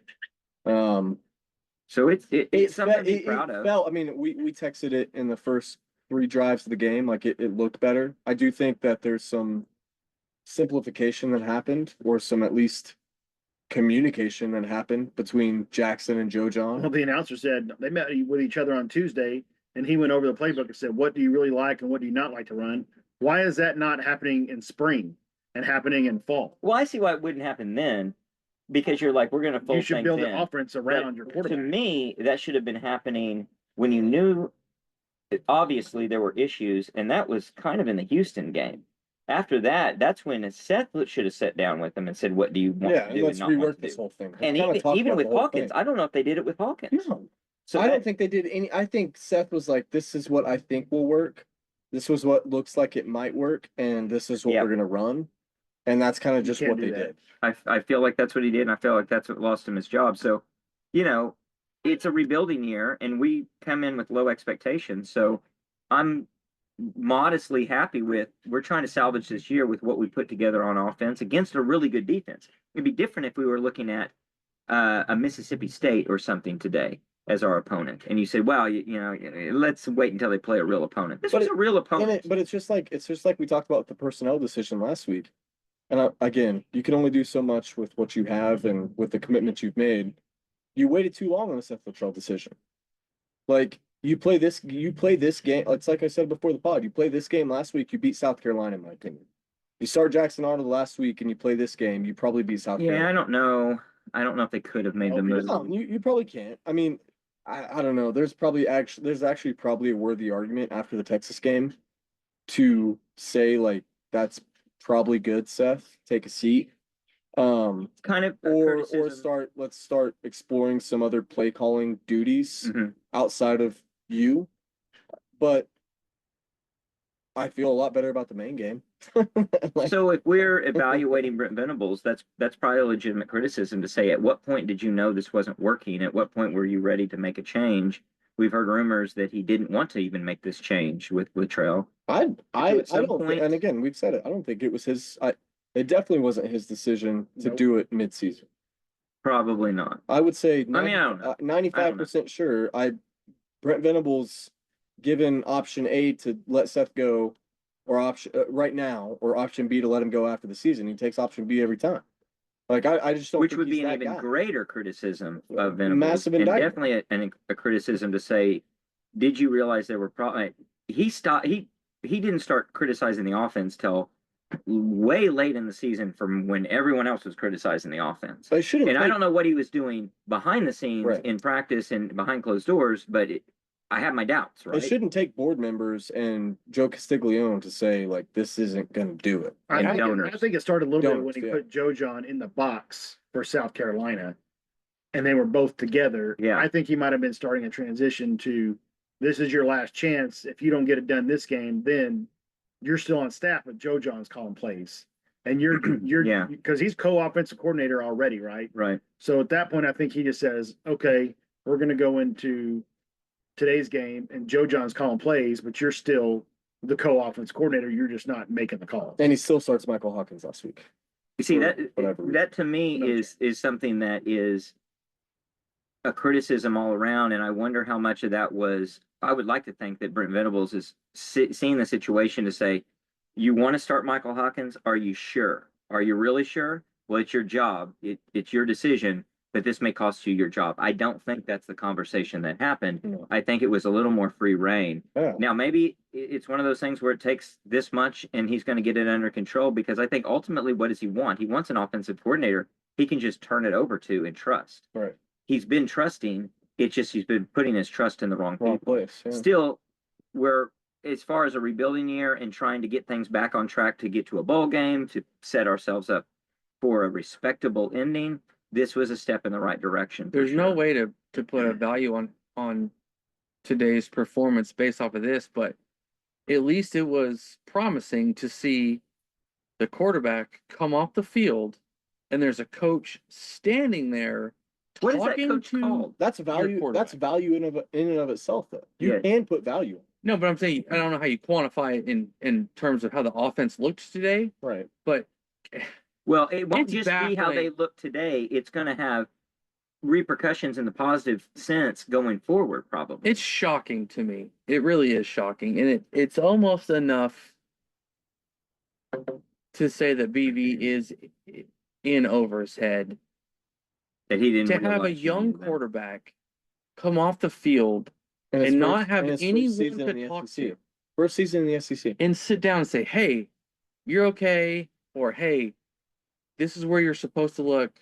So it's something to be It proud of. felt. I mean, we texted it in the first 3 drives of the game. Like it looked better. I do think that there's some simplification that happened, or some at least communication that happened between Jackson and Joe John. Well, the announcer said they met with each other on Tuesday, and he went over the playbook and said, "What do you really like and what do you not like to run? Why is that not happening in spring and happening in fall? Well, I see why it wouldn't happen then, because you're like, we're going to fold You should things build in. an offense around your To quarterback." me, that should have been happening when you knew obviously there were issues, and that was kind of in the Houston game. After that, that's when Seth should have sat down with them and said, "What do you want Yeah, to and do let's and not want rework to this do?" whole thing. And Kinda talk even about with the whole Hawkins, thing. I don't know if they did it with Hawkins. No, So I don't think they did any. I think Seth was like, "This is what I think will work. This was what looks like it might work, and this is what Yep. we're gonna run." And that's kind of You just can't what do they that. did. I feel like that's what he did, and I feel like that's what lost him his job. So, it's a rebuilding year, and we come in with low expectations. So, I'm modestly happy with. We're trying to salvage this year with what we put together on offense against a really good defense. It'd be different if we were looking at a Mississippi State or something today as our opponent, and you say, "Well, let's wait until they play a real opponent." This was a real opponent. But it's just like we talked about the personnel decision last week. And again, you can only do so much with what you have and with the commitment you've made. You waited too long on the Seth Littrell decision. Like you play this game. It's like I said before the pod. You play this game last week. You beat South Carolina, in my opinion. You start Jackson Arnold last week, and you play this game. You probably beat South Carolina. Yeah, I don't know. I don't know if they could have made the move. No, you probably can't. I mean, I don't know. There's actually probably a worthy argument after the Texas game to say like that's probably good, Seth. Take a seat. Kind of Or let's start exploring some other play calling duties outside of you. But I feel a lot better about the main game. So if we're evaluating Brent Venables, that's probably a legitimate criticism to say, at what point did you know this wasn't working? At what point were you ready to make a change? We've heard rumors that he didn't want to even make this change with Littrell. I don't point, and again, we've said it. I don't think it was his. It definitely wasn't his decision to do it mid-season. Probably not. I would say. I don't know. 95% sure. Brent Venables given option A to let Seth go, or option right now, or option B to let him go after the season. He takes option B every time. Like I just don't. Which think would he's be an that even guy. greater criticism of Venables, Massive and indictment. definitely a criticism to say, did you realize there were problems? He didn't start criticizing the offense till way late in the season, from when everyone else was criticizing the offense. But I don't know what he was doing behind the scenes in practice and behind closed doors, but I have my doubts, right? It shouldn't take board members and Joe Castiglione to say, like, this isn't going to do it. I think it started a little bit when he put Joe John in the box for South Carolina, and they were both together. Yeah. I think he might have been starting a transition to, this is your last chance. If you don't get it done this game, then you're still on staff, but Joe John's calling plays. And you're because he's co-offensive coordinator already, right? Right. So at that point, I think he just says, okay, we're going to go into today's game, and Joe John's calling plays, but you're still the co-offense coordinator, you're just not making the calls. And he still starts Michael Hawkins last week. You see, for whatever reason. that to me No is something that is a criticism all around, and I wonder how much of that was. I would like to think that Brent Venables is seeing the situation to say, you want to start Michael Hawkins? Are you sure? Are you really sure? Well, it's your job. It's your decision, but this may cost you your job. I don't think that's the conversation that happened. No. I think it was a little more free reign. Yeah. Now, maybe it's one of those things where it takes this much and he's going to get it under control, because I think ultimately, what does he want? He wants an offensive coordinator he can just turn it over to and trust. Right. He's been trusting. It's just he's been putting his trust in the wrong place. Yeah. Still, we're, as far as a rebuilding year and trying to get things back on track to get to a bowl game, to set ourselves up for a respectable ending, this was a step in the right direction. There's no way to put a value on today's performance based off of this, but at least it was promising to see the quarterback come off the field and there's a coach standing there What is that talking coach to called? That's value. quarterback. That's value in and of itself, though. You Yeah. can put value. No, but I'm saying I don't know how you quantify it in terms of how the offense looked today, Right. but Well, it won't It's just be how they baffling. look today. It's going to have repercussions in the positive sense going forward, probably. it's shocking to me. It really is shocking, and it's almost enough to say that BV is in over his head. that he didn't To have a realize he young needed that. quarterback come off the field his and not have and his first anyone season to in the talk SEC. to First season in the SEC. and sit down and say, "Hey, you're okay," or "Hey, this is where you're supposed to look,"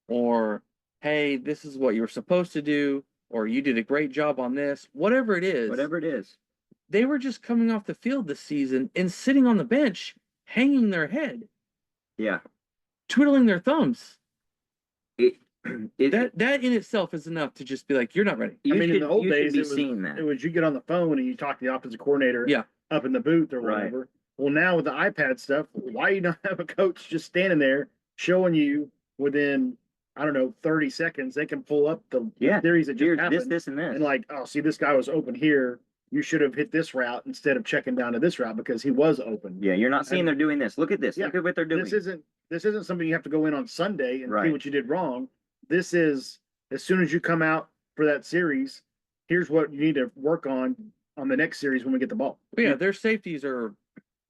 or "Hey, this is what you're supposed to do," or "You did a great job on this." Whatever it is, Whatever it is. they were just coming off the field this season and sitting on the bench, hanging their head, Yeah. twiddling their thumbs. It, That in itself is enough to just be like, "You're not ready." you I mean, should, in the old you should days, be it was seeing that. it was you get on the phone and you talk to the offensive coordinator Yeah. up in the booth or Right. whatever. Well, now with the iPad stuff, why you not have a coach just standing there showing you within, I don't know, 30 seconds, they can pull up the Yeah. theories that just Here's happened this, and this. and like, oh, see, this guy was open here. You should have hit this route instead of checking down to this route because he was open. Yeah, you're not seeing And- they're doing this. Look at this. Yeah, Look at what they're doing. This isn't something you have to go in on Sunday and see Right. what you did wrong. This is as soon as you come out for that series, here's what you need to work on the next series when we get the ball. But yeah, their safeties are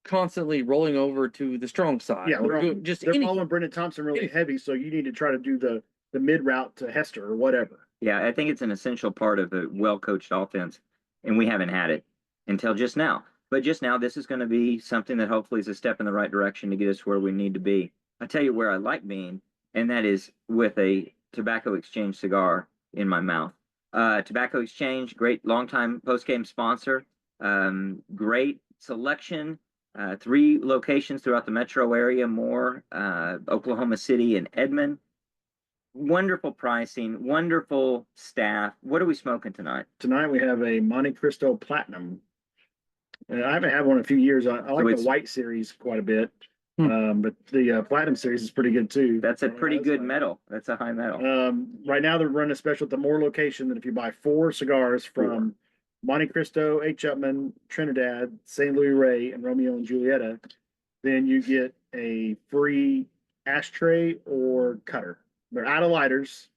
constantly rolling over to the strong side. Yeah, or they're, just they're any. following Brendan Thompson really anything. heavy, so you need to try to do the mid route to Hester or whatever. Yeah, I think it's an essential part of a well-coached offense, and we haven't had it until just now. But just now, this is going to be something that hopefully is a step in the right direction to get us where we need to be. I tell you where I like being, and that is with a Tobacco Exchange cigar in my mouth. Tobacco Exchange, great longtime post-game sponsor, great selection, 3 locations throughout the metro area, more, Oklahoma City and Edmond. Wonderful pricing, wonderful staff. What are we smoking tonight? Tonight we have a Monte Cristo Platinum. And I haven't had one in a few years. I like it's- the white series quite a bit. Hmm. But the Platinum series is pretty good too. That's a I don't know pretty what good that's metal. That's a high metal. like. Right now they're running a special at the Moore location that if you buy 4 cigars from Monte Cristo, H. Upman, Trinidad, St. Louis Ray, and Romeo and Julieta, then you get a free ashtray or cutter. They're out of lighters.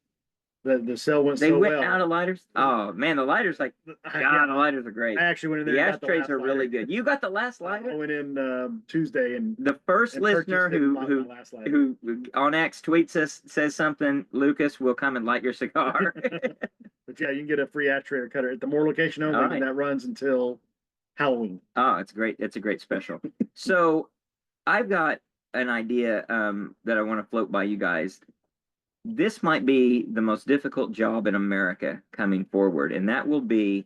The sale went They so went well. out of lighters. Oh man, the lighters God, Yeah, the lighters are great. I actually went in there. The and got the ashtrays last are really lighter. good. You got the last I lighter. went in Tuesday and The first listener purchased it and bought who my last lighter. who on X tweets us says something, Lucas will come and light your cigar. But yeah, you can get a free ashtray or cutter at the Moore location only, All and right. that runs until Halloween. Oh, it's great. It's a great special. So I've got an idea that I want to float by you guys. This might be the most difficult job in America coming forward, and that will be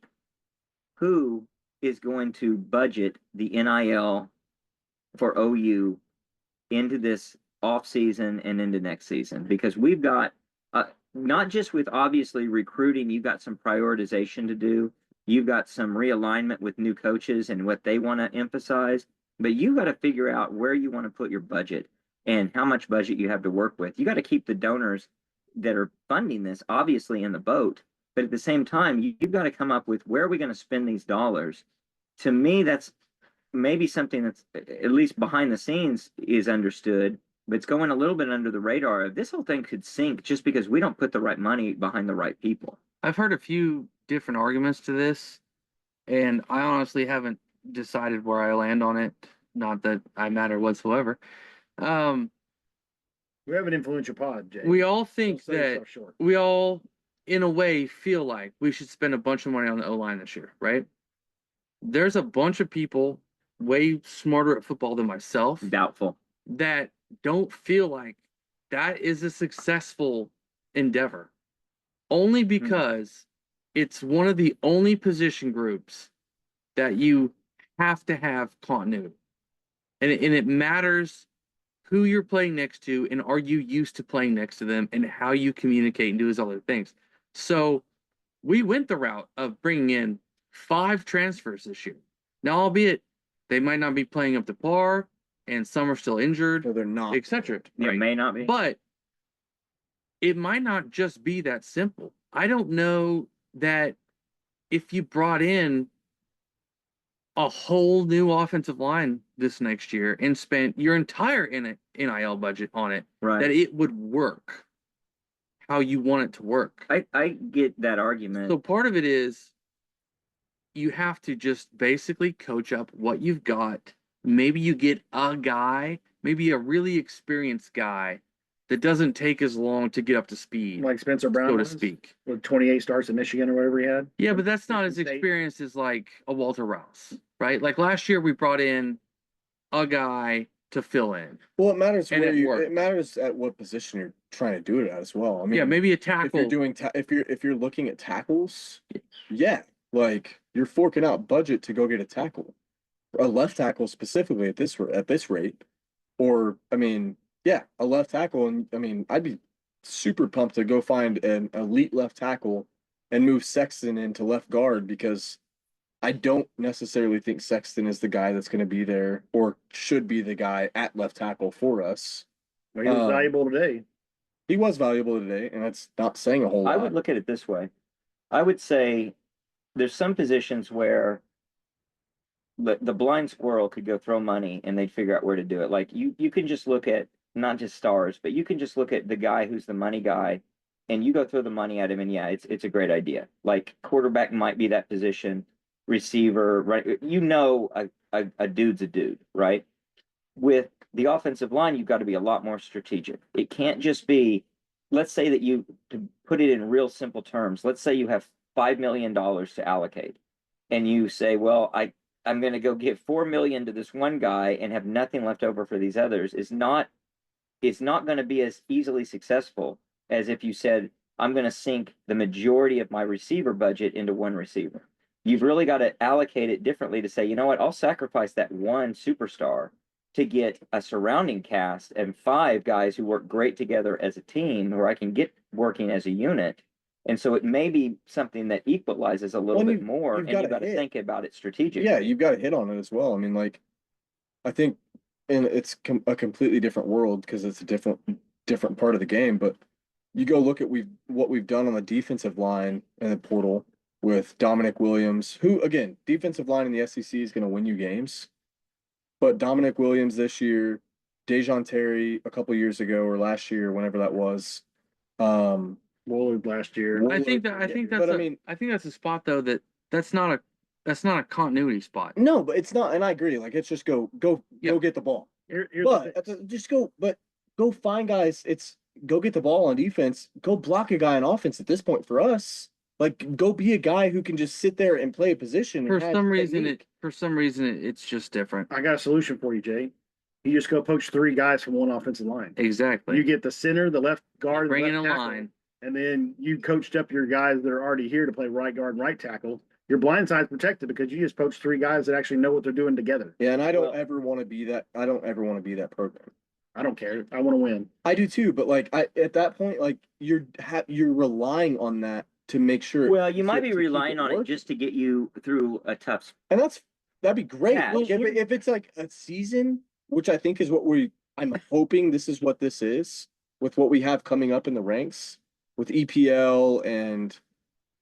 who is going to budget the NIL for OU into this off season and into next season, because we've got not just with obviously recruiting, you've got some prioritization to do. You've got some realignment with new coaches and what they want to emphasize, but you got to figure out where you want to put your budget and how much budget you have to work with. You got to keep the donors that are funding this obviously in the boat, but at the same time, you've got to come up with where are we going to spend these dollars. To me, that's maybe something that's at least behind the scenes is understood, but it's going a little bit under the radar. This whole thing could sink just because we don't put the right money behind the right people. I've heard a few different arguments to this, and I honestly haven't decided where I land on it. Not that I matter whatsoever. We have an influential pod, Jay. We all think Don't sell that yourself short. we all, in a way, feel like we should spend a bunch of money on the O-line this year, right? There's a bunch of people way smarter at football than myself Doubtful. that don't feel like that is a successful endeavor. Only because it's one of the only position groups that you have to have continuity. And it matters who you're playing next to and are you used to playing next to them and how you communicate and do those other things. So we went the route of bringing in 5 transfers this year. Now, albeit they might not be playing up to par and some are still injured, No, they're not. etc. It may not be. But it might not just be that simple. I don't know that if you brought in a whole new offensive line this next year and spent your entire NIL budget on it, Right. that it would work how you want it to work. I get that argument. So part of it is you have to just basically coach up what you've got. Maybe you get a guy, maybe a really experienced guy that doesn't take as long to get up to speed, Like Spencer Brown so to was, speak. with 28 starts at Michigan or whatever he had. Yeah, but that's not as State. experienced as like a Walter Rouse, right? Like last year we brought in a guy to fill in. Well, it matters And where it you. worked. It matters at what position you're trying to do it at as well. I mean, Yeah, maybe a if tackle. you're doing if you're looking at tackles, yeah, like you're forking out budget to go get a tackle, a left tackle specifically at this rate, or I mean, yeah, a left tackle, and I mean, I'd be super pumped to go find an elite left tackle and move Sexton into left guard because I don't necessarily think Sexton is the guy that's going to be there or should be the guy at left tackle for us. Well, he was valuable today. He was valuable today, and that's not saying a whole lot. I would look at it this way. I would say there's some positions where the blind squirrel could go throw money and they'd figure out where to do it. Like you can just look at not just stars, but you can just look at the guy who's the money guy and you go throw the money at him and yeah, it's a great idea. Like quarterback might be that position, receiver, right? You know a dude's a dude, right? With the offensive line, you've got to be a lot more strategic. It can't just be, let's say that you, to put it in real simple terms, let's say you have $5 million to allocate and you say, well, I'm going to go give 4 million to this one guy and have nothing left over for these others. It's not going to be as easily successful as if you said, I'm going to sink the majority of my receiver budget into one receiver. You've really got to allocate it differently to say, you know what, I'll sacrifice that one superstar to get a surrounding cast and 5 guys who work great together as a team where I can get working as a unit. And so it may be something that equalizes a little bit more, and you've got to think about it strategically. Yeah, you've got to hit on it as well. I mean, like, I think, and it's a completely different world because it's a different part of the game. But you go look at what we've done on the defensive line and the portal with Dominic Williams, who again, defensive line in the SEC is going to win you games. But Dominic Williams this year, Dejon Terry a couple years ago or last year, whenever that was. Woolard last year. I think that's a spot though that's not a continuity spot. No, but it's not, and I agree. Like, it's just go get the ball. But go find guys. It's go get the ball on defense. Go block a guy on offense at this point for us. Like, go be a guy who can just sit there and play a position. For some reason, it's just different. I got a solution for you, Jay. You just go poach 3 guys from one offensive line. Exactly. You get the center, the left guard, bring in a line, and then you coached up your guys that are already here to play right guard and right tackle. Your blind side's protected because you just poached 3 guys that actually know what they're doing together. Yeah, and I don't ever want to be that. I don't ever want to be that program. I don't care. I want to win. I do too, but like at that point, like you're relying on that to make sure. Well, you might be relying on it just to get you through a tough. And that'd be great. Yeah, Look, if it's like a season, which I think is what I'm hoping this is what this is with what we have coming up in the ranks with EPL and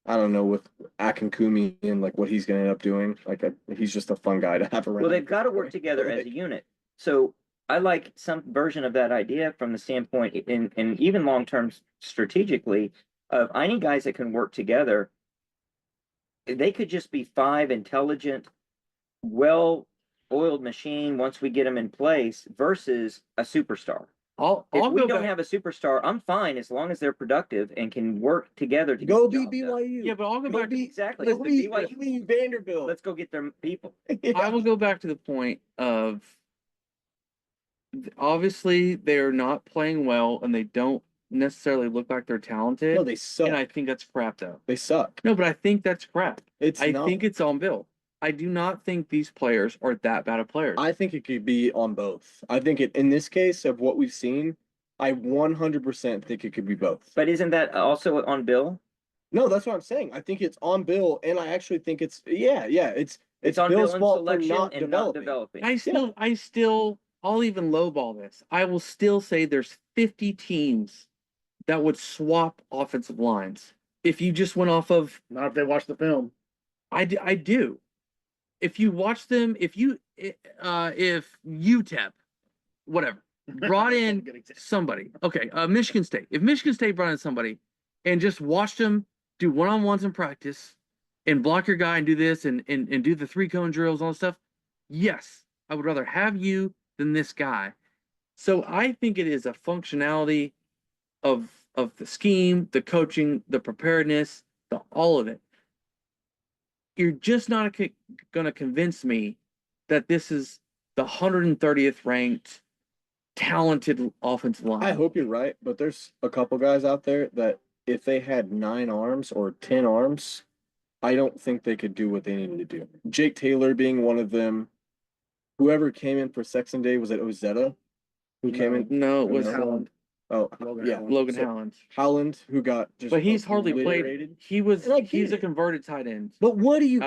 I don't know, with Akinkumi and like what he's gonna end up doing. Like he's just a fun guy to have around. Well, they've got to work together as a unit. So I like some version of that idea from the standpoint, and even long term strategically, of I need guys that can work together. They could just be 5 intelligent, well-oiled machine once we get them in place versus a superstar. If we don't have a superstar, I'm fine as long as they're productive and can work together to go get be BYU. Yeah, but I'll go back to exactly. Let's be Vanderbilt. Let's go get their people. I will go back to the point of obviously they're not playing well and they don't necessarily look like they're talented. No, they suck. And I think that's crap though. They suck. No, but I think that's crap. I not. think it's on Bill. I do not think these players are that bad of players. I think it could be on both. I think in this case of what we've seen, I 100% think it could be both. But isn't that also on Bill? No, that's what I'm saying. I think it's on Bill, and I actually think it's it's on Bill's Bill in fault for selection not and not developing. developing. I'll even lowball this. I will still say there's 50 teams that would swap offensive lines. If you just went off of, Not if they watch the film. I do. If you watch them, if UTEP, whatever, brought in somebody, okay, Michigan State. If Michigan State brought in somebody and just watched them do one-on-ones in practice and block your guy and do this and do the 3-cone drills, all that stuff, yes, I would rather have you than this guy. So I think it is a functionality of the scheme, the coaching, the preparedness, all of it. You're just not going to convince me that this is the 130th ranked talented offensive line. I hope you're right, but there's a couple guys out there that if they had 9 arms or 10 arms, I don't think they could do what they needed to do. Jake Taylor being one of them. Whoever came in for Sexton Day, was it Ozetta? Who came in? No, it was Howland. Oh, yeah. Logan Howland. Howland, who got just But he's hardly obliterated. played. He's a converted tight end. But what are you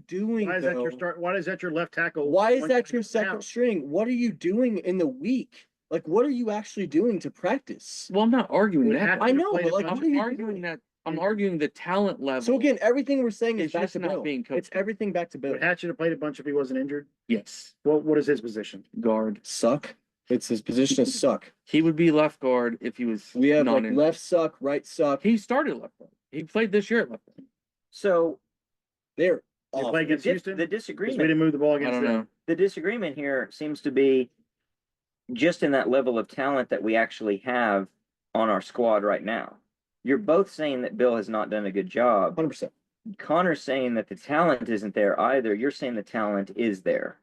doing? Why is that your start? Why is that your left tackle? Why is that your second string? What are you doing in the week? Like, what are you actually doing to practice? Well, I'm not arguing that. I know, but like, I'm arguing that. I'm arguing the talent level. So again, everything we're saying is It's back just to not Bill. being coached. It's everything back to Bill. Would Hatch have played a bunch if he wasn't injured? Yes, What is his position? guard. Suck. It's his position is suck. He would be left guard if he was. We have like non-injured. left suck, right suck. He started left guard. He played this year at left guard. So They're They awful. play against Houston. the 'Cause we disagreement didn't move the ball I against don't them. know. the disagreement here seems to be just in that level of talent that we actually have on our squad right now. You're both saying that Bill has not done a good job. 100%. Connor's saying that the talent isn't there either. You're saying the talent is there,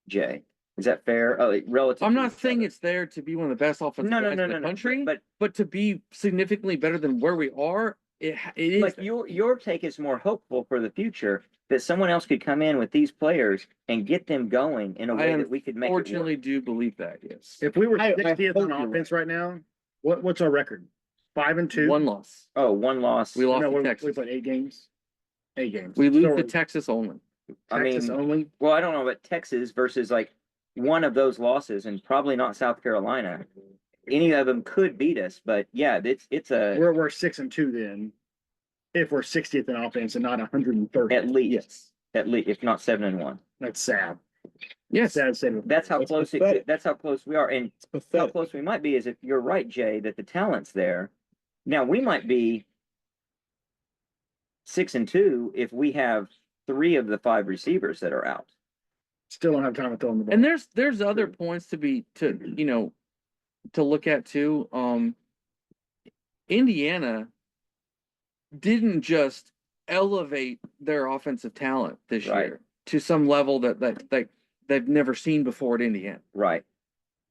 Jay. Is that fair? Relative. I'm to not each saying other. it's there to be one of the best offensive No, lines in the country, but to be significantly better than where we are, it is. like there. your take is more hopeful for the future that someone else could come in with these players and get them going in a way that we could make it work. Unfortunately, do believe that. Yes. If we were I 60th hope on you're offense right now, what's our record? 5-2. One loss. Oh, one loss. We lost No, to we Texas. played 8 games. 8 games. We lose So to Texas only. I mean, Texas only. well, I don't know about Texas versus like one of those losses, and probably not South Carolina. Any of them could beat us, but yeah, it's a We're 6-2 then. If we're 60th in offense and not 130. at least, Yes. if not 7-1. That's sad. Yes. Sad state of That's how That's close pathetic. that's how close we are, and It's how pathetic. close we might be is if you're right, Jay, that the talent's there. Now we might be 6-2 if we have 3 of the 5 receivers that are out. Still don't have time to throw him the ball. And there's other points to look at too. Indiana didn't just elevate their offensive talent this Right. year to some level that they've never seen before at Indiana. Right.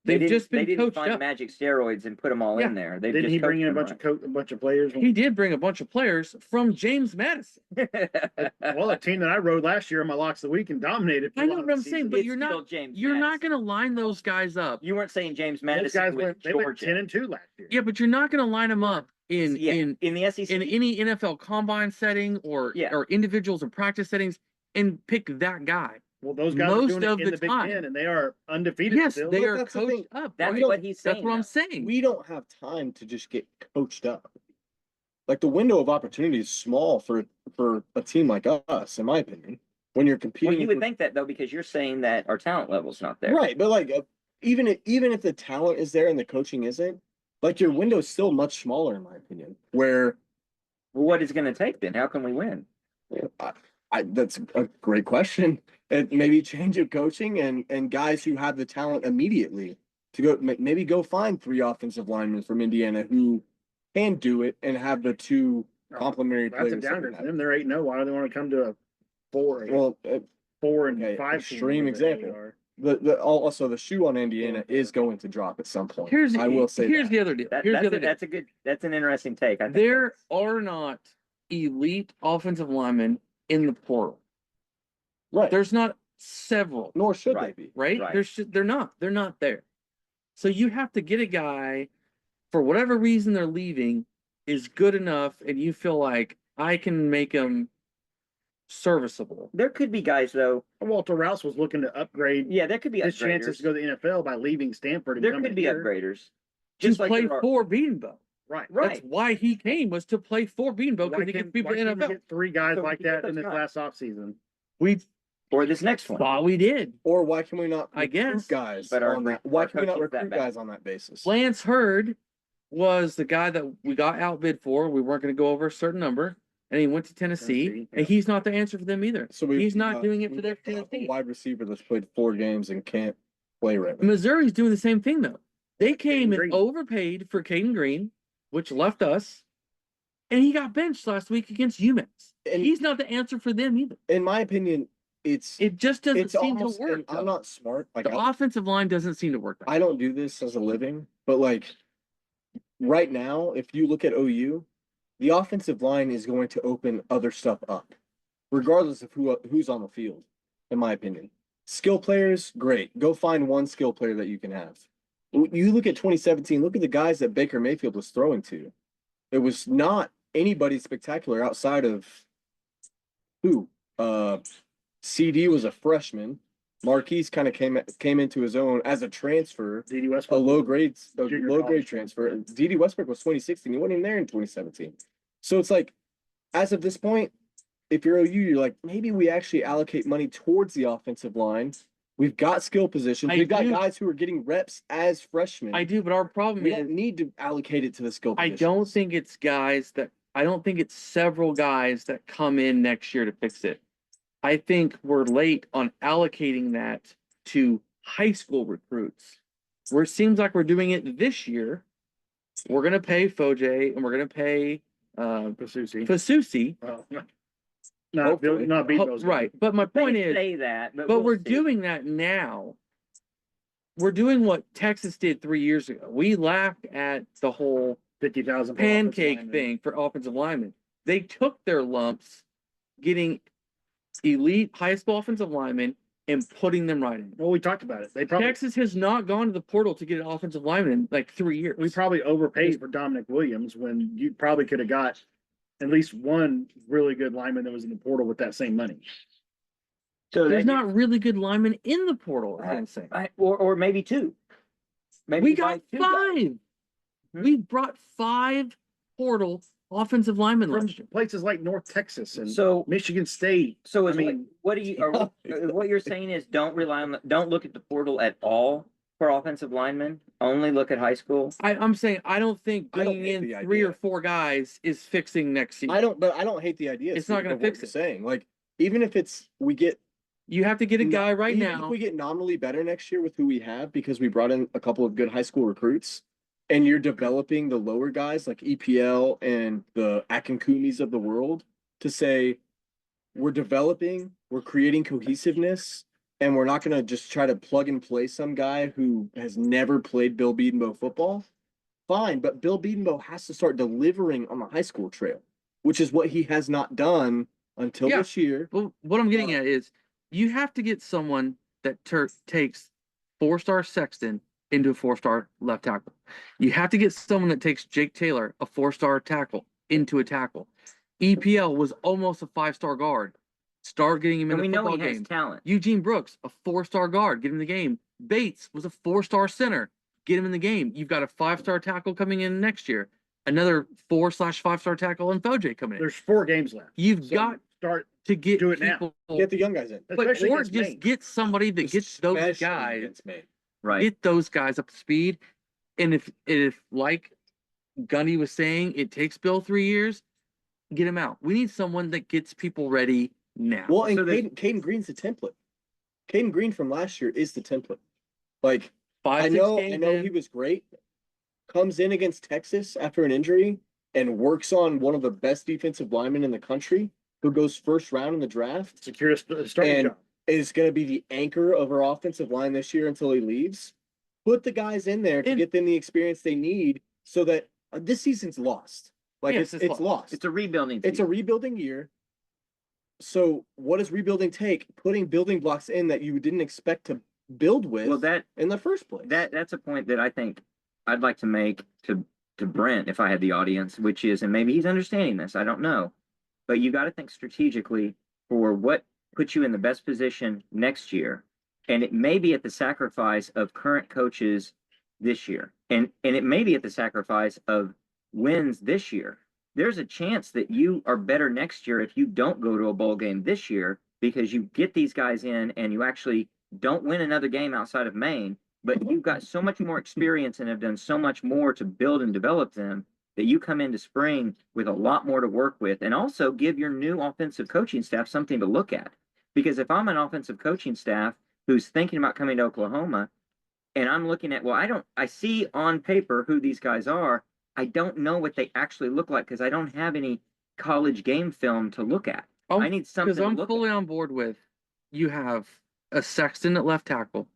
They've just They been didn't coached find up. magic steroids and put them all Yeah. in there. They Didn't just he bring in a coached bunch of players? He did bring a bunch of players from James Madison. them right. Well, a team that I rode last year on my locks of the week and dominated. for I a know lot of what I'm the saying, season. but It's you're still not James you're not Madison. going to line those guys up. You weren't saying James Those Madison guys with went 10 Georgia. and 2 last year. Yeah, but you're not going to line them up in the SEC. in any NFL combine setting or Yeah. or individuals in practice settings and pick that guy. Well, those guys are Most doing of it in the the Big time. Ten, and they are undefeated. Yes, still. they But are that's the thing. coached up. That's right? what he's saying. That's what I'm though. saying. We don't have time to just get coached up. like the window of opportunity is small for a team like us, in my opinion. When you're competing, Well, you would think that though, because you're saying that our talent level's not there. right? But like even if the talent is there and the coaching isn't, like your window is still much smaller, in my opinion. Where, well, what is it going to take then? How can we win? that's a great question. And maybe change of coaching and guys who have the talent immediately to go maybe go find 3 offensive linemen from Indiana who can do it and have the 2 complementary That's players. a downgrade for them. They're 8-0. Why do they want to come to a 4? Well, 4 and okay, 5 extreme team, example. Also the shoe on Indiana is going to drop at some point. I will say here's the other deal. That's an interesting take. I think there are not elite offensive linemen in the portal. Right. There's not several. Nor should Right. they be. Right? Right. They're not there. So you have to get a guy for whatever reason they're leaving is good enough, and you feel like I can make them serviceable. there could be guys though. Walter Rouse was looking to upgrade Yeah, there could be his upgraders. chances to go to the NFL by leaving Stanford. And There coming could be here. upgraders. To Just like play there are- for Beanbo. Right. That's why he came, was to play for Beanbo, Why because he can't could people why in the can't we NFL. get 3 guys So like we get that those in this guys. last offseason? We or this next one. thought we did. Or why can we not I recruit guess. guys But our- on that? Why our can we not coaching's that recruit bad. guys on that basis? Lance Hurd was the guy that we got outbid for. We weren't going to go over a certain number, and he went to Tennessee, Tennessee, and he's not the answer for them either. So He's not doing it for their a Tennessee. wide receiver that's played 4 games and can't play right now. Missouri's doing the same thing though. They came and Green. overpaid for Caden Green, which left us, and he got benched last week against UMass. And- He's not the answer for them either. In my opinion, it's It just doesn't it's seem almost. to work. I'm not smart. Like The offensive line doesn't seem to work. I don't do this as a living, but like right now, if you look at OU, the offensive line is going to open other stuff up, regardless of who's on the field, in my opinion. Skill players, great. Go find one skill player that you can have. You look at 2017, look at the guys that Baker Mayfield was throwing to. It was not anybody spectacular outside of who? CD was a freshman. Marquise kind of came into his own as a transfer, D.D. a Westbrook. low grade Junior college transfer. D.D. Westbrook was 2016. He wasn't even there in 2017. So it's like, as of this point, if you're OU, you're like, maybe we actually allocate money towards the offensive line. We've got skill positions. We've got guys who are getting reps as freshmen. I do, but our problem We is don't need to allocate it to the skill I positions. don't think it's guys that I don't think it's several guys that come in next year to fix it. I think we're late on allocating that to high school recruits. Where it seems like we're doing it this year. We're gonna pay Foj and we're gonna pay Fasusi. Well, not beat those guys. Right. But my point They is say that, but but we'll we're see. doing that now. We're doing what Texas did 3 years ago. We laughed at the whole 50,000 pancake thing for offensive linemen. They took their lumps getting elite high school offensive linemen and putting them right in. Well, we talked about it. They probably Texas has not gone to the portal to get an offensive lineman in like 3 years. we probably overpaid for Dominic Williams when you probably could have got at least one really good lineman that was in the portal with that same money. So There's that- not really good linemen in the portal, I'm saying. or maybe 2. Maybe We you buy got 2 guys. 5. Hmm? We brought 5 portal offensive linemen From last year. places like North Texas and So Michigan State. So I is mean, what do you what you're saying is don't look at the portal at all for offensive linemen. Only look at high school. I'm saying I don't think I don't bringing hate in the 3 or idea. 4 guys is fixing next season. I don't hate the idea. It's not Steve, gonna of what fix you're it. Saying like, even if we get You have to get a guy right even now. if we get nominally better next year with who we have because we brought in a couple of good high school recruits, and you're developing the lower guys like EPL and the Akinkumis of the world to say we're developing, we're creating cohesiveness, and we're not going to just try to plug and play some guy who has never played Bill Bedenbaugh football. Fine, but Bill Bedenbaugh has to start delivering on the high school trail, which is what he has not done until Yeah. this year. Well, what I'm getting at is you have to get someone that takes 4-star Sexton into a 4-star left tackle. You have to get someone that takes Jake Taylor, a 4-star tackle, into a tackle. EPL was almost a 5-star guard. Start getting him in And we the know football he has game. talent. Eugene Brooks, a 4-star guard, get him in the game. Bates was a 4-star center, get him in the game. You've got a 5-star tackle coming in next year. another 4/5-star tackle and Foj coming in. There's 4 games left. You've So got start to get do it now. people, Get the young guys in. but especially or against just Maine. get somebody that gets those Especially guys, against Maine. Right. get those guys up to speed. And if like Gundy was saying, it takes Bill 3 years, get him out. We need someone that gets people ready now. Well, and So Caden Green's the template. Caden Green from last year is the template. Like, 5, I 6 know games he in. was great. Comes in against Texas after an injury and works on one of the best defensive linemen in the country, who goes first round in the draft, Secure a starting and job. is going to be the anchor of our offensive line this year until he leaves. Put the guys in there to And- get them the experience they need, so that this season's lost. Like, Yes, it's it's lost. It's a rebuilding. It's a rebuilding year. So what does rebuilding take? Putting building blocks in that you didn't expect to build with in the first place. That's a point that I think I'd like to make to Brent if I had the audience, which is, and maybe he's understanding this, I don't know, but you got to think strategically for what puts you in the best position next year. And it may be at the sacrifice of current coaches this year. And it may be at the sacrifice of wins this year. There's a chance that you are better next year if you don't go to a bowl game this year, because you get these guys in and you actually don't win another game outside of Maine, but you've got so much more experience and have done so much more to build and develop them that you come into spring with a lot more to work with, and also give your new offensive coaching staff something to look at. Because if I'm an offensive coaching staff who's thinking about coming to Oklahoma, and I'm looking at, well, I see on paper who these guys are. I don't know what they actually look like because I don't have any college game film to look at. I need something because I'm to look fully at. on board with. You have a Sexton at left tackle.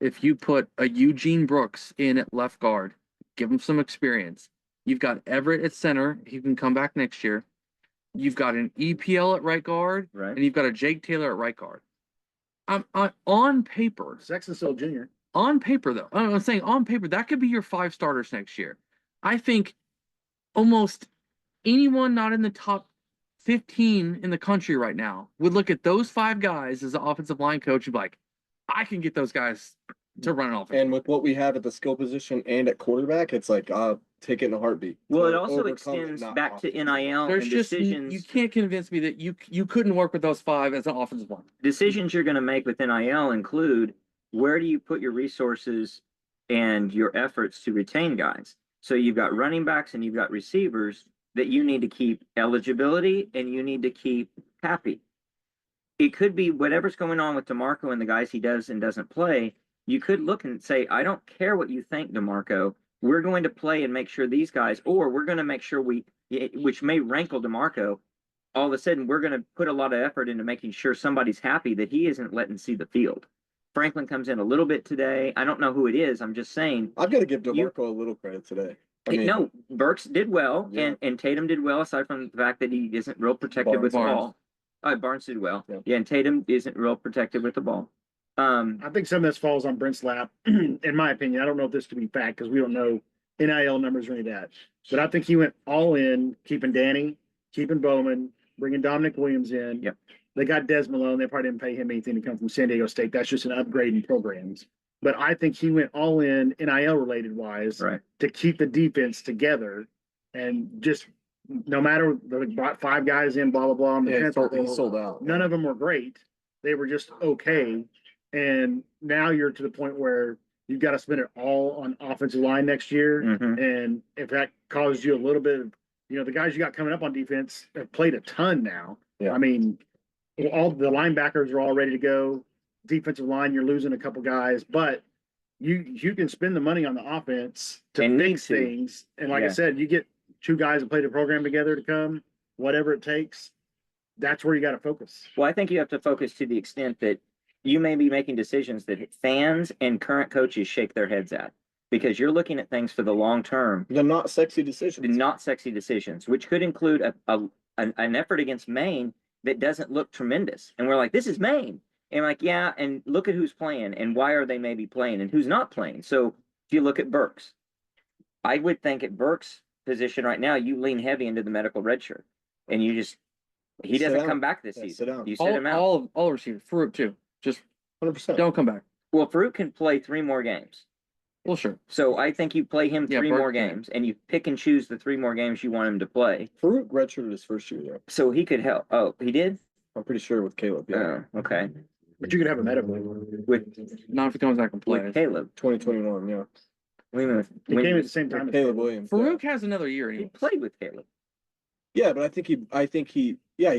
If you put a Eugene Brooks in at left guard, give him some experience. You've got Everett at center. He can come back next year. You've got an EPL at right guard, Right. and you've got a Jake Taylor at right guard. On paper. Sexton still junior. On paper, though, I'm saying on paper, that could be your 5 starters next year. I think almost anyone not in the top 15 in the country right now would look at those 5 guys as an offensive line coach and be like, I can get those guys to run an offense. And with what we have at the skill position and at quarterback, it's like, take it in a heartbeat. Well, it To also overcome extends and not back to offense. NIL There's and just decisions. you can't convince me that you couldn't work with those 5 as an offensive line. Decisions you're going to make with NIL include where do you put your resources and your efforts to retain guys. So you've got running backs and you've got receivers that you need to keep eligibility and you need to keep happy. It could be whatever's going on with DeMarco and the guys he does and doesn't play. You could look and say, I don't care what you think, DeMarco. We're going to play and make sure these guys, or we're going to make sure which may rankle DeMarco, all of a sudden we're going to put a lot of effort into making sure somebody's happy that he isn't letting see the field. Franklin comes in a little bit today. I don't know who it is. I'm just saying. I've got to give DeMarco a little credit today. No, Burks did well, Yeah. and Tatum did well, aside from the fact that he isn't real protected with the ball. Barnes did well. Yeah, and Tatum isn't real protected with the ball. I think some of this falls on Brent's lap, in my opinion. I don't know if this to be fact because we don't know NIL numbers or any of that. But I think he went all in, keeping Danny, keeping Bowman, bringing Dominic Williams in. Yep. They got Des Malone. They probably didn't pay him anything to come from San Diego State. That's just an upgrade in programs. But I think he went all in NIL related wise to keep the defense together, and just no matter they brought 5 guys in, blah blah blah. He sold out. None of them were great. They were just okay. And now you're to the point where you've got to spend it all on offensive line next year. Mhm. And if that causes you a little bit of, the guys you got coming up on defense have played a ton now. Yeah. I mean, all the linebackers are all ready to go. Defensive line, you're losing a couple guys, but you can spend the money on the offense to fix things. And like I said, you get 2 guys that play the program together to come, whatever it takes. That's where you got to focus. Well, I think you have to focus to the extent that you may be making decisions that fans and current coaches shake their heads at, because you're looking at things for the long term. The not sexy decisions, Which could include an effort against Maine that doesn't look tremendous. And we're like, this is Maine. And like, yeah, and look at who's playing and why are they maybe playing and who's not playing. So if you look at Burks, I would think at Burks' position right now, you lean heavy into the medical redshirt, and he doesn't come back this season. You sit him out. All receivers, Farouk too. Just 100%. don't come back. Well, Farouk can play 3 more games. Well, sure. So I think you play him Yeah, 3 Burke more can. games, and you pick and choose the 3 more games you want him to play. Farouk redshirted his first year though. So he could help. Oh, he did? I'm pretty sure with Caleb. Yeah, Oh, okay. But you could have a medical. With Not if he comes back and plays. Caleb. 2021. Yeah, Wait a minute. He came at the same time. with Caleb Williams. Farouk has another year. He Anyway. played with Caleb. Yeah, but I think he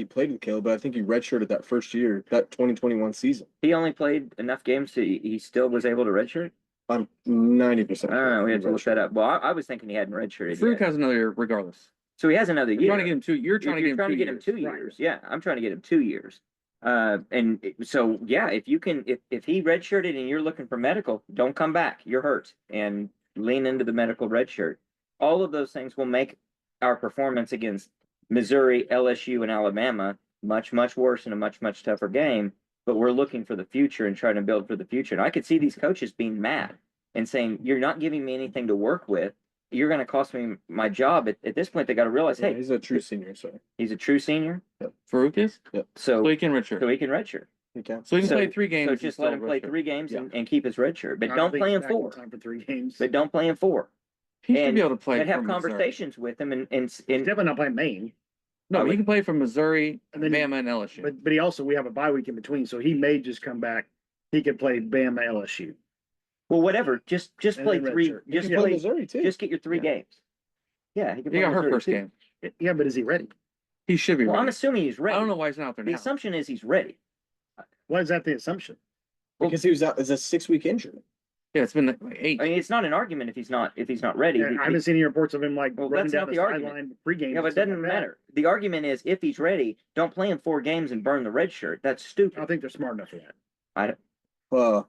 played with Caleb, but I think he redshirted that first year, that 2021 season. He only played enough games to he still was able to redshirt. I'm 90%. I don't know. We have to look that up. Well, I was thinking he hadn't redshirted Farouk yet. has another year regardless. So he has another You're year. trying to get him 2. You're trying to get him 2 2 years. years. Yeah, I'm trying to get him 2 years. So yeah, if you can, if he redshirted and you're looking for medical, don't come back. You're hurt, and lean into the medical redshirt. All of those things will make our performance against Missouri, LSU, and Alabama much, much worse in a much, much tougher game. But we're looking for the future and trying to build for the future. And I could see these coaches being mad and saying, "You're not giving me anything to work with. You're going to cost me my job." At this point, they got to realize, Yeah, hey, he's a true senior, so he's a true senior, Farouk is? So so he can redshirt. he can redshirt. he can. So he can So- play 3 games. So and just still let him play redshirt. 3 games Yeah. and keep his redshirt, but I don't think play he's him back in 4. time for 3 games. But don't play him 4. He should and- be able to play. And have from Missouri. conversations with him and He's definitely not playing Maine. No, I he would- can play from Missouri, And then he- Bama, and LSU. But he also, we have a bye week in between, so he may just come back. He could play Bama, LSU. well, whatever. Just And play then 3. redshirt. He Just can play play. Missouri too. Just get your 3 Yeah. games. Yeah, he can he play got hurt Missouri, first too. game. Yeah, but is he ready? He should be Well, I'm ready. assuming he's ready. I don't know why he's not there The now. assumption is he's ready. Why is that the assumption? because he was out. It's a 6-week injury. Yeah, it's been like 8. I mean, it's not an argument if he's not ready. Yeah, I haven't seen any reports of him like Well, running that's down not the the argument. sideline pregame. Yeah, but and it stuff doesn't like that. matter. The argument is if he's ready, don't play him 4 games and burn the red shirt. That's I stupid. don't think they're smart enough for that. Well,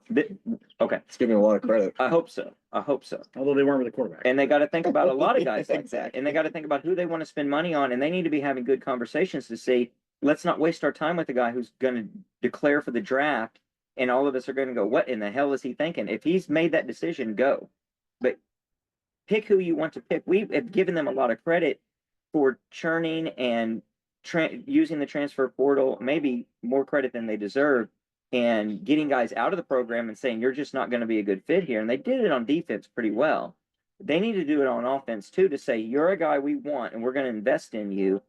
Okay, it's giving him a lot of credit. I hope so. Although they weren't with the quarterback. And they got to think about a lot of guys like that. Exactly. And they got to think about who they want to spend money on. And they need to be having good conversations to say, let's not waste our time with a guy who's going to declare for the draft. And all of us are going to go, what in the hell is he thinking? If he's made that decision, go. But pick who you want to pick. We have given them a lot of credit for churning and using the transfer portal, maybe more credit than they deserve, and getting guys out of the program and saying, you're just not going to be a good fit here. And they did it on defense pretty well. They need to do it on offense too, to say, you're a guy we want and we're going to invest in you.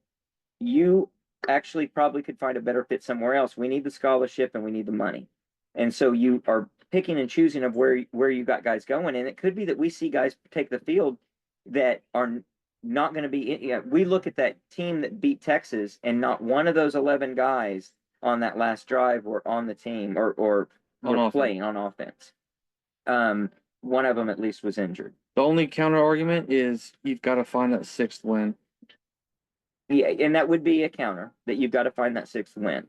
You actually probably could find a better fit somewhere else. We need the scholarship and we need the money. And so you are picking and choosing of where you got guys going. And it could be that we see guys take the field that are not going to be, we look at that team that beat Texas and not one of those 11 guys on that last drive were on the team or On were offense. playing on offense. One of them at least was injured. The only counter argument is you've got to find that 6th win. Yeah, and that would be a counter that you've got to find that 6th win.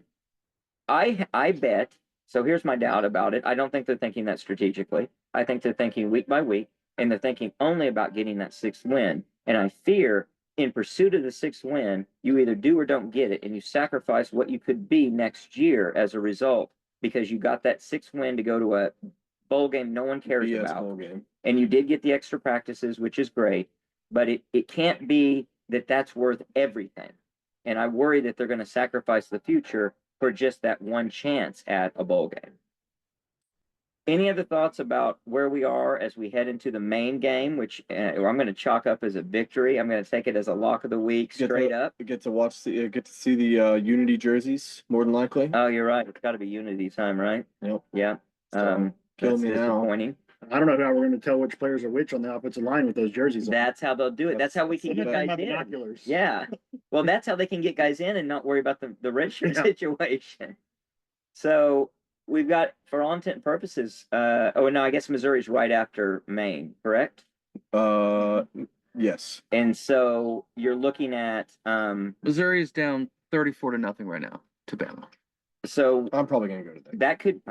I bet. So here's my doubt about it. I don't think they're thinking that strategically. I think they're thinking week by week, and they're thinking only about getting that 6th win. And I fear in pursuit of the 6th win, you either do or don't get it, and you sacrifice what you could be next year as a result because you got that 6th win to go to a bowl game no one cares BS about. bowl game. And you did get the extra practices, which is great, but it can't be that that's worth everything. And I worry that they're going to sacrifice the future for just that one chance at a bowl game. Any other thoughts about where we are as we head into the main game, which I'm going to chalk up as a victory? I'm going to take it as a lock of the week, straight up. Get to see the Unity jerseys more than likely. Oh, you're right. It's got to be Unity time, right? Yep. Yeah. So, kill That's me now. disappointing. I don't know how we're going to tell which players are which on the offensive line with those jerseys on. That's how they'll do it. That's how we can Look get at them guys by in. binoculars. Yeah. Well, that's how they can get guys in and not worry about the red shirt Yeah. situation. So we've got, for all intent and purposes, I guess Missouri's right after Maine, correct? Yes. And so you're looking at, Missouri is down 34-0 right now to Bama. so I'm probably gonna go to that. that could,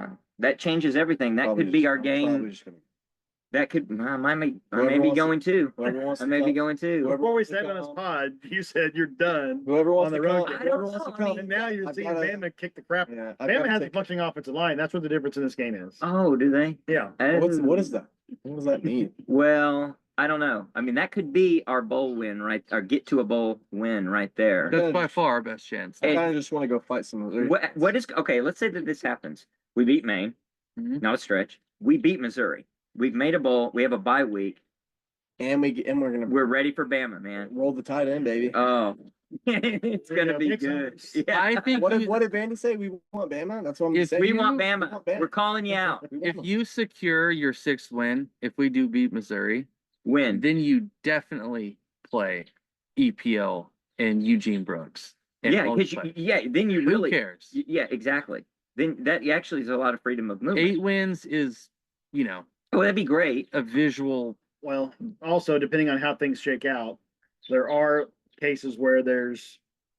that changes everything. That Probably could be just- our I'm game. probably just gonna- That could, I may Whoever be wants to- going too. Whoever wants I to may be come- going too. Whoever Before we wants to said on come this on. pod, you said you're done. Whoever wants on the to road come. game. Whoever I wants to don't know, I come. And now you're I've seeing gotta- Bama kick the crap. Yeah, I've Bama gotta has a take- functioning offensive line. That's what the difference in this game is. Oh, do they? Yeah. What is that? What does that mean? Well, I don't know. I mean, that could be our bowl win, right? Or get to a bowl win right there. That's by far our best chance. I And- kind of just want to go fight some of those. What is okay? Let's say that this happens. We beat Maine, Mhm. not a stretch. We beat Missouri. we've made a bowl. We have a bye week. And we're gonna We're ready for Bama, man. roll the tide in, baby. Oh, it's There you gonna go, be Nick's good. arms. Yeah. I think What did Vandy say? We want Bama. That's what I'm If saying. We want We Bama. want Bama. We're calling you out. We want if them. you secure your 6th win, if we do beat Missouri, Win. then you definitely play EPL and Eugene Brooks. And Yeah, only because play. then you Who really. cares? Yeah, exactly. Then that actually is a lot of freedom of movement. 8 wins is, Oh, that'd be great. a visual. Well, also depending on how things shake out, there are cases where there's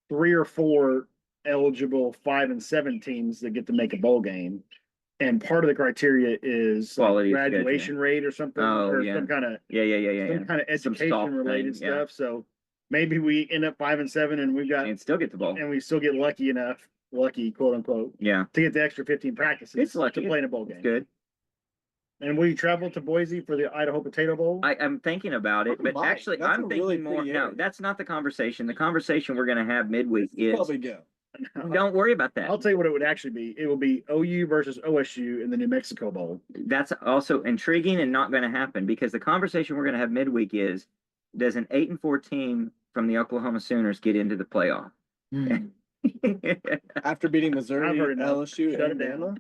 3 or 4 eligible 5 and 7 teams that get to make a bowl game. And part of the criteria is like Quality of graduation rate or something, Oh, or yeah. some kind of Yeah. some kind of Some soft education related thing, yeah. stuff. So maybe we end up 5 and 7 and we've got And still get the ball. and we still get lucky quote unquote, Yeah, to get the extra 15 practices It's lucky. to play in a bowl it's game. good. And will you travel to Boise for the Idaho Potato Bowl? I'm thinking about it, but Might. actually, That's I'm a thinking really more. pretty No, area. that's not the conversation. The conversation we're going to have midweek is. Probably go. Don't worry about that. I'll tell you what it would actually be. It will be OU versus OSU in the New Mexico Bowl. That's also intriguing and not going to happen because the conversation we're going to have midweek is: does an 8-4 team from the Oklahoma Sooners get into the playoff? After beating Missouri, I've heard enough. LSU, Shut and it down. Bama.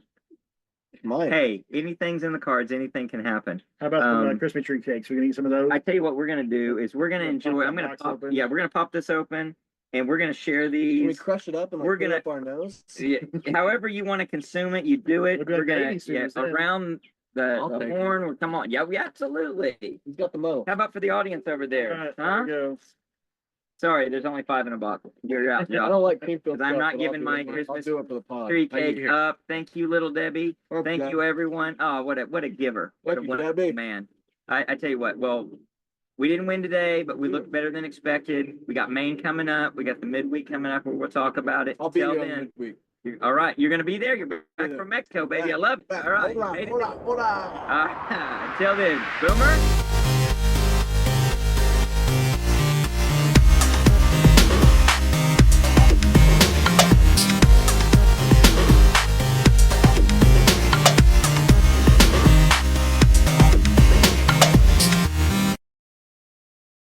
Might. Hey, anything's in the cards. Anything can happen. How about some Um, Christmas tree cakes? We can eat some of those. I tell you what, we're going to do is we're going to We're gonna enjoy. pop I'm that going to box pop. open. Yeah, we're going to pop this open, and we're going to share Can we these. crush it up and like We're put it gonna- up our nose? Yeah, however you want to consume it, you do it. We'll do it We're gonna baby soon, then. around I'll the take it. horn. Or come on, yeah, absolutely. He's got the mo. How about for the audience over All there? right, Huh? there we go. Sorry, there's only 5 in a box. You're out. I Josh. don't like pink Because I'm not giving my Christmas I'll do it for the pod. tree Thank cake you. up. Thank you, little Debbie. Oh, Thank God. you, everyone. Oh, what a giver. What a Thank you, wonderful Debbie. man. I tell you what. Well, we didn't win today, but we looked better than expected. We got Maine coming up. We got the midweek coming up where we'll talk about it. I'll be Till here on then. midweek. All right, you're gonna be there. You're back there. from Mexico, baby. I love it. All right, Hola, made it. hola, hola. Until then, Boomer.